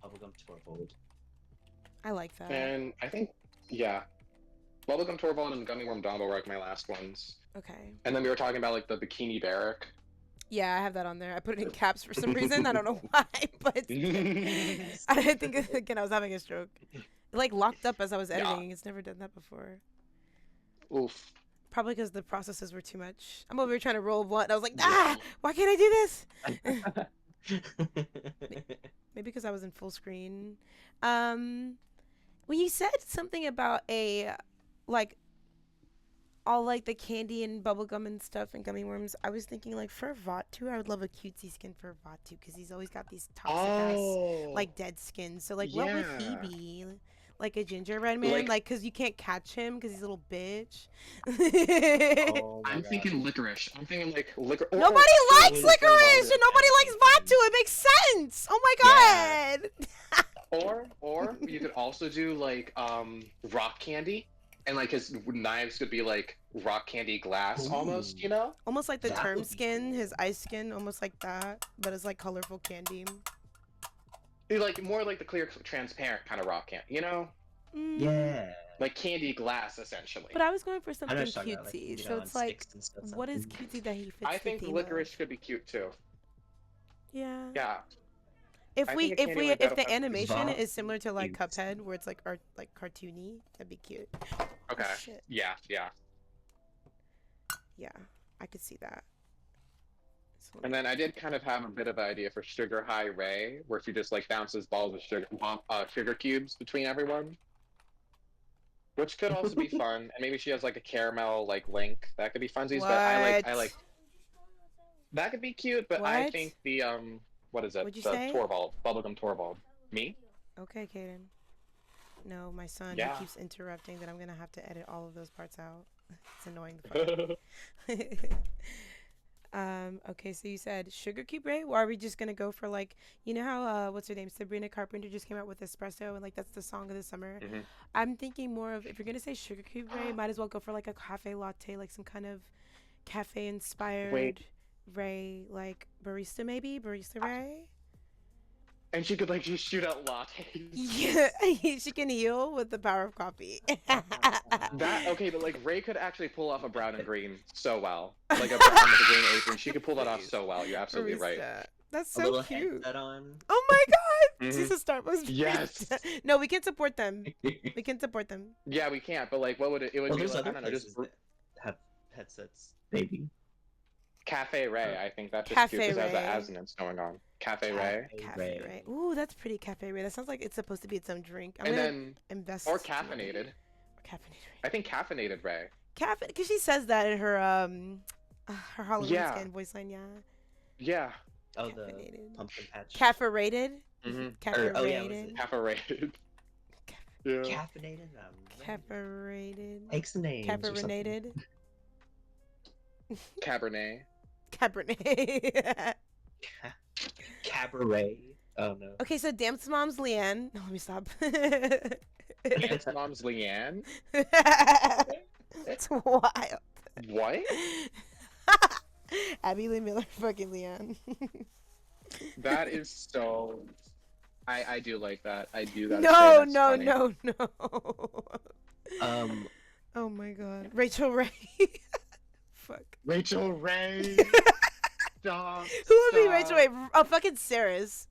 Bubblegum Torvald. I like that. and I think Bubblegum Torvald and Gummy Worm Damba were like my last ones. Okay. And then we were talking about like the Bikini Barrack. Yeah, I have that on there. I put it in caps for some reason. I don't know why, but I think again I was having a stroke. It like locked up as I was editing. It's never done that before. Oof. Probably because the processes were too much. I'm over here trying to roll a blunt. And I was like, why can't I do this? Maybe because I was in full screen. When you said something about like all like the candy and bubblegum and stuff and gummy worms, I was thinking like for Vatu, I would love a cutesy skin for Vatu because he's always got these toxic ass like dead skins. So like what would he be? Like a gingerbread man? Like because you can't catch him because he's a little bitch. Oh my I'm gosh. thinking licorice. I'm thinking like licorice. Nobody likes licorice and nobody likes Vatu. It makes sense. Oh my god. Or you could also do like rock candy, and like his knives could be like rock candy glass almost, you know? Almost like the That term would be skin, cool. his ice skin, almost like that, but it's like colorful candy. Like more like the clear, transparent kind of rock candy, you know? Yeah. Like candy glass, essentially. But I was going for I something know what you're talking about, cutesy, you so know, it's on like, sticks and stuff, what is something. cutesy that he fits I the think theme licorice of? could be cute too. Yeah. Yeah. If I we think a if candy we like if that'll the probably be animation fun. is similar to like Cute. Cuphead, where it's like art like cartoony, that'd be cute. Okay. Oh, shit. Yeah. Yeah, I could see that. So And then I did kind of have a bit of an idea for Sugar High Ray, where she just like bounces balls of sugar cubes between everyone, which could also be fun. And maybe she has like a caramel like link that could be funsies. But I like that could be cute. But I What? think the what is it? What'd you The say? Torvald, Bubblegum Torvald. Me? Okay, Kaden. No, my son, Yeah. he keeps interrupting that I'm gonna have to edit all of those parts out. It's annoying the fuck. Okay, so you said Sugar Cube Ray? Or are we just gonna go for like, you know how what's her name, Sabrina Carpenter just came out with Espresso and like that's the song of the summer. Mhm. I'm thinking more of, if you're gonna say Sugar Cube Ray, might as well go for like a cafe latte, like some kind of cafe inspired Ray, like barista maybe, barista Ray. And she could like just shoot out lattes. Yeah, she can heal with the power of coffee. That okay, but like Ray could actually pull off a brown and green so well. Like a brown with a green apron. She could pull that off so well. You're absolutely right. Barista. That's A so little cute. headset on. Oh my god! Mhm. She's a Starbucks. Yes. barista. No, we can support them. We can support them. Yeah, we can't. But like, what would it would Well, be there's like? I other don't know, places just that have headsets. Maybe. Cafe Ray. I think that's just Cafe cute because it has the Ray. assonance going on. Cafe Ray. Cafe Ray. Ooh, that's pretty. Cafe Ray. That sounds like it's supposed to be its own drink. I'm And gonna then invest. or caffeinated. Caffeinated I think caffeinated Ray. Ray. Caffeine, because she says that in her Halloween Yeah. skin voice line. Yeah. Yeah. Oh, the Caffeinated. pumpkin patch. Cafe rated. Mm-hmm. Cafe oh, yeah, was rated. it- Cafe rated. Yeah. Caffeinated. Cafe rated. Take some names. Cafe or something. rated. Cabernet. Cabernet. Cabaret. Oh no. Okay, so Dance Mom's Leanne. No, let me stop. Dance Mom's Leanne. It's wild. What? Abby Lee Miller, fucking Leanne. That is so. I do like that. I do that. No, that's no, funny. no, no. Um. Oh my god. Rachel Ray. Fuck. Rachel Ray. Stop. Who would be stop. Rachel Ray? Oh, fucking Sarah's.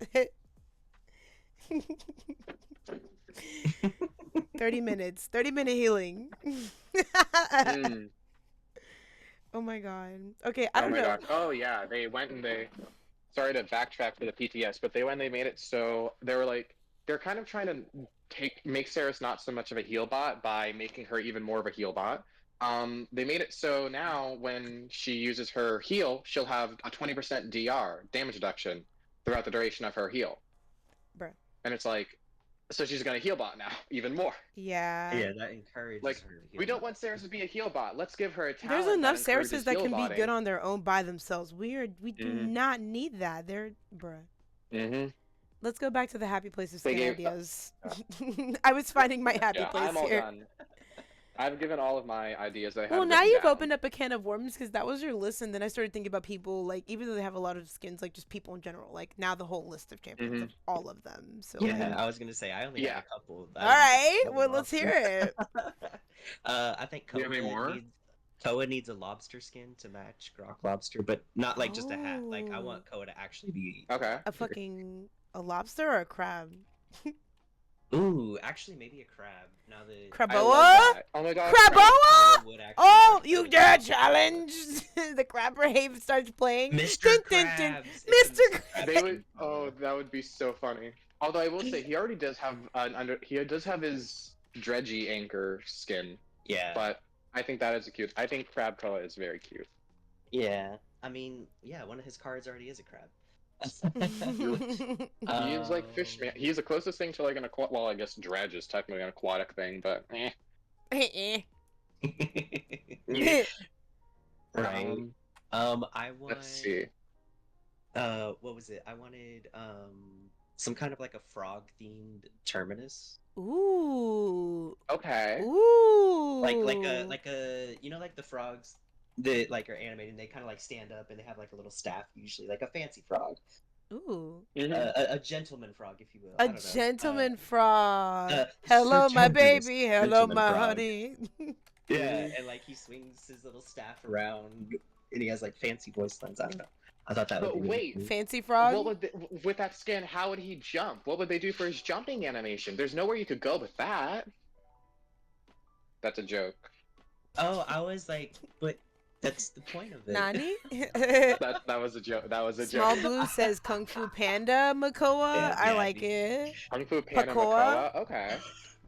30 minutes. 30-minute healing. Mm. Oh my god. Okay, I Oh don't my know. gosh. Oh yeah, they went and they. Sorry to backtrack for the PTS, but they made it so they were like they're kind of trying to make Saris not so much of a heal bot by making her even more of a heal bot. They made it so now when she uses her heal, she'll have a 20% DR damage reduction throughout the duration of her heal. Bruh. And it's like, so she's gonna heal bot now even more. Yeah. Yeah, that encourages Like, her. To heal we don't up. want Saris to be a heal bot. Let's give her a talent. There's enough that encourages Sarises that heal can be botting. good on their own by themselves. We do Mhm. not need that. They're bruh. Mm-hmm. Let's go back to the happy place of They skin gave- ideas. I was finding my happy Yeah, place I'm all here. done. I've given all of my ideas. I have Well, now written you've down. opened up a can of worms because that was your list, and then I started thinking about people like even though they have a lot of skins, like just people in general. Like now the whole list of champions of all of them. So Yeah, like, I was gonna say I only Yeah. have a couple. all right, I well let's hear it. I think Do you have any more? Koa needs a lobster skin to match Grok lobster, but not like just a hat. Like I want Koa to actually be. Okay. A lobster or a crab? Ooh, actually maybe a crab. Now the I Craboa? love that. Oh my god. Craboa? Koa would actually Oh, work you really dare well. challenge? The crab rave starts playing. Mr. Dun, dun, dun. Krabs. It's a Mr. Krabs They skin. would. Oh, that would be so funny. Although I will say he already does have he does have his dredgy anchor skin, Yeah. but I think that is a cute. I think Crab Koa is very cute. Yeah. I mean, yeah, one of his cards already is a crab. He is like fish man. He's the closest thing to like an aquatic. Well, I guess dredge is technically an aquatic thing, but Right. I want. let's see. What was it? I wanted some kind of like a frog themed terminus. Ooh. Okay. Ooh. Like a you know like the frogs that like are animated and they kind of like stand up and they have like a little staff usually like a fancy frog. Ooh. A gentleman frog, if you will. I A don't know. gentleman frog. uh, Hello, Sir my Tempest, baby. Hello, gentleman my frog. honey. Yeah, and like he swings his little staff around and he has like fancy voice lines. I don't know. I thought that But would be really wait, cool. Fancy frog. What would they, with that skin? How would he jump? What would they do for his jumping animation? There's nowhere you could go with that. That's a joke. Oh, I was like, but that's the point of it. Nani? That was a joke. That was a Small joke. Blue says Kung Fu Panda Makoa. Yeah, I yeah, like dude. it. Kung Fu Panda Pakoa? Makoa? Okay.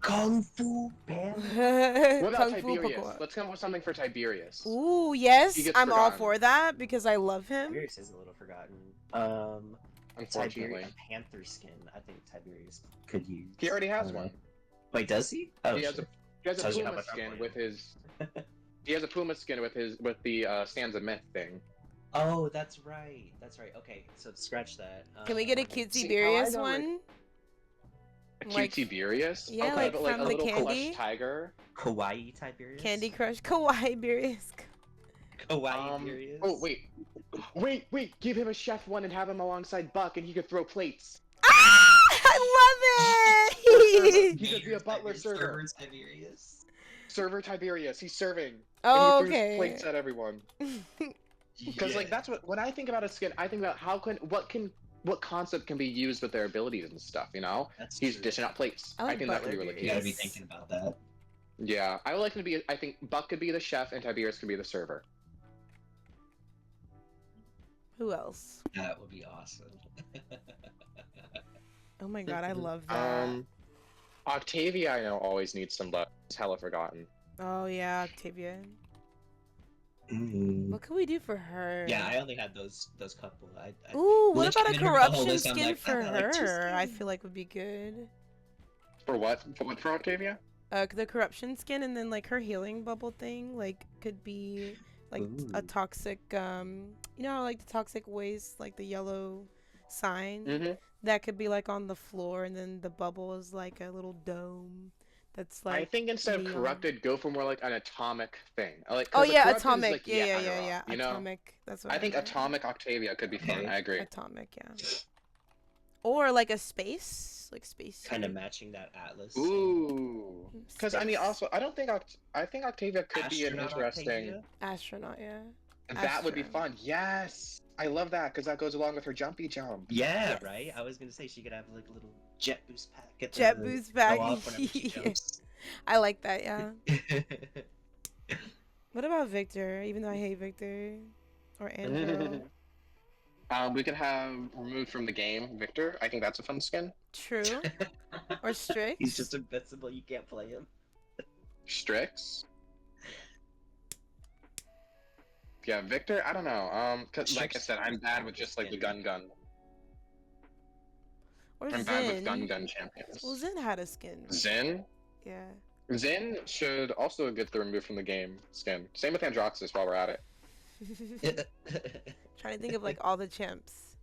Kung Fu Panda. What about Kung Fu Tiberius? Pakoa. Let's come up with something for Tiberius. Ooh, yes, He gets I'm all forgotten. for that because I love him. Tiberius is a little forgotten. Unfortunately. Tiberius, a panther skin. I think Tiberius could use. He already I has don't know. one. Wait, does he? Oh, He has shit. He has a Tells you how Puma much I'm skin playing. with his. He has a Puma skin with the Sands of Myth thing. Oh, that's right. That's right. Okay, so scratch that. Can we get a cute Tiberius don't one? A cute Like- Tiberius? yeah, okay, like but like from a the little candy? plush tiger. Kawaii Tiberius? Candy Crush Kawaii Tiberius. Kawaii Tiberius? Oh wait, give him a chef one and have him alongside Buck, and he could throw plates. Ah! I love it. He could be a butler server. Server Tiberius. Server Tiberius. He's serving. And he Oh, throws okay. plates at everyone. Because like that's what when I think about a skin, I think about what concept can be used with their abilities and stuff. You know, That's he's true. dishing out plates. I like think that would be butler really You cute. gotta be Yes. thinking about that. Yeah, I would like him to be. I think Buck could be the chef and Tiberius could be the server. Who else? That would be awesome. Oh my god, I love that. Octavia, I know always needs some love. It's hella forgotten. Oh yeah, Octavia. Mm. What can we do for her? Yeah, I only had those couple. Ooh, what Lich about a came in here with the whole corruption list, I'm skin like, for I got, like, two her? I skins. feel like would be good. For what? For Octavia? The corruption skin, and then like her healing bubble thing, like could be like a Ooh. toxic. You know how like the toxic waste, like the yellow sign. Mm-hmm. That could be like on the floor, and then the bubble is like a little dome. That's like. I think instead of neon. corrupted, go for more like an atomic thing. Like, Oh 'cause a yeah, corrupted is atomic. like Yeah. Yaira, you know? Atomic. That's what I think meant. atomic Octavia could be fun. Okay. I agree. Atomic, yeah. Or like a space, like space. Kind of suit. matching that Atlas. Ooh. Because I mean, Space. also, I don't think I think Octavia could be an Astronaut interesting. Octavia? Astronaut, yeah. That would be Astro. fun. Yes, I love that because that goes along with her jumpy jump. Yeah, Yes. right? I was gonna say she could have like a little jet boost pack. At Jet the, boost go pack. off whenever she Yeah. jumps. I like that, yeah. What about Victor? Even though I hate Victor. Or Andrew. We could have removed from the game Victor. I think that's a fun skin. True. Or Strix. He's just invincible. You can't play him. Strix. Yeah, Victor. I don't know. Cause like I said, I'm bad with just like the gun. Or I'm Zin. bad with gun champions. Well, Zin had a skin. Zin. Yeah. Zin should also get the remove from the game skin. Same with Androxus while we're at it. Trying to think of like all the champs.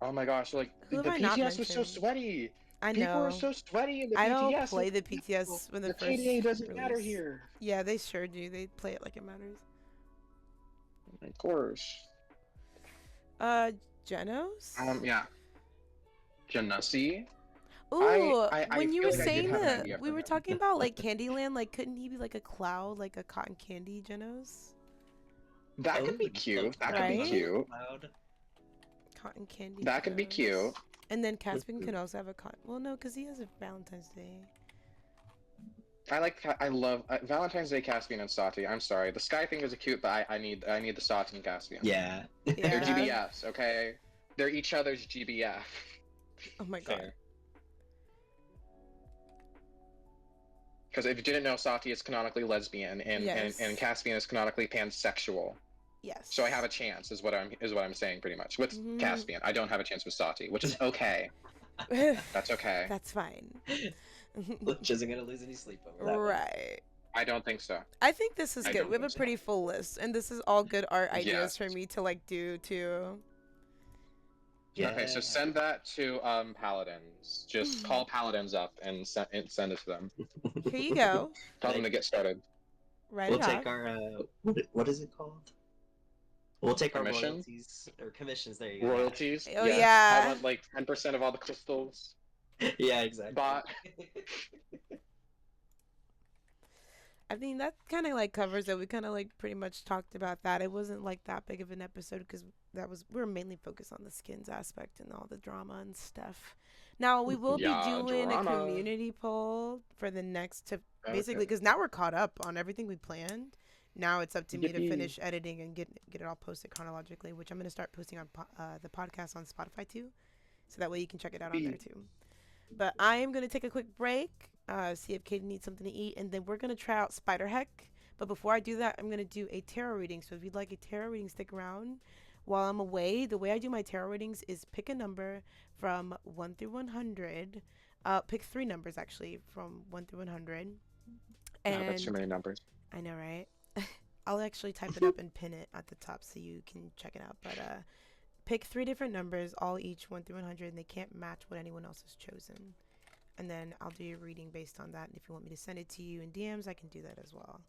Oh my gosh, like Who the have I not PTS was so mentioned? sweaty. I People know. are so sweaty in the I PTS. don't play the like, PTS when the the first KDA doesn't matter release. here. Yeah, they sure do. They play it like it matters. Of course. Genos? Yeah. Genasi. Ooh, I when you feel were like I did saying have an that, idea we for were him. talking about like Candyland, like couldn't he be like a cloud, like a cotton candy Genos? That could be Oh, cute. That could Right? be cute. Loud. Cotton candy. That could be Genos. cute. And then Caspian can also have a cotton. Well, no, because he has a Valentine's Day. I love Valentine's Day Caspian and Sati. I'm sorry. The Sky thing is cute, but I need the Sati and Caspian. Yeah. They're Yeah. GBFs, okay? They're each other's GBF. Oh my god. Fair. Because if you didn't know, Sati is canonically lesbian, and, Yes. and Caspian is canonically pansexual. Yes. So I have a chance, is what I'm saying pretty much. With Mhm. Caspian, I don't have a chance with Sati, which is okay. That's okay. That's fine. Which isn't gonna lose any sleep over that. one. Right. I don't think so. I think this is I good. don't We have a think so. pretty full list, and this is all good art ideas Yes. for me to like do too. Yeah. Okay, so send that to Paladins. Just call Paladins up and send it to them. Here you go. Tell them to get started. Write We'll it take off. our what is it called? We'll take our Commission? royalties or commissions. There you go. Royalties. Oh, yes. yeah. I want like 10% of all the crystals. Yeah, exactly. Bot. I mean, that kind of like covers it. We kind of like pretty much talked about that. It wasn't like that big of an episode because we were mainly focused on the skins aspect and all the drama and stuff. Now we will Yeah, be doing drama. a community poll for the next to basically Okay. because now we're caught up on everything we planned. Now it's up to me to Yippee. finish editing and get it all posted chronologically, which I'm gonna start posting on the podcast on Spotify too, so that way you can check it out on there too. But I am gonna take a quick break, see if Katie needs something to eat, and then we're gonna try out Spider Heck. But before I do that, I'm gonna do a tarot reading. So if you'd like a tarot reading, stick around. While I'm away, the way I do my tarot readings is pick a number from 1 through 100. Pick 3 numbers actually from 1 through 100. And No, that's too many numbers. I know, right? I'll actually type it up and pin it at the top so you can check it out. But pick 3 different numbers, all each 1 through 100, and they can't match what anyone else has chosen. And then I'll do your reading based on that. And if you want me to send it to you in DMs, I can do that as well.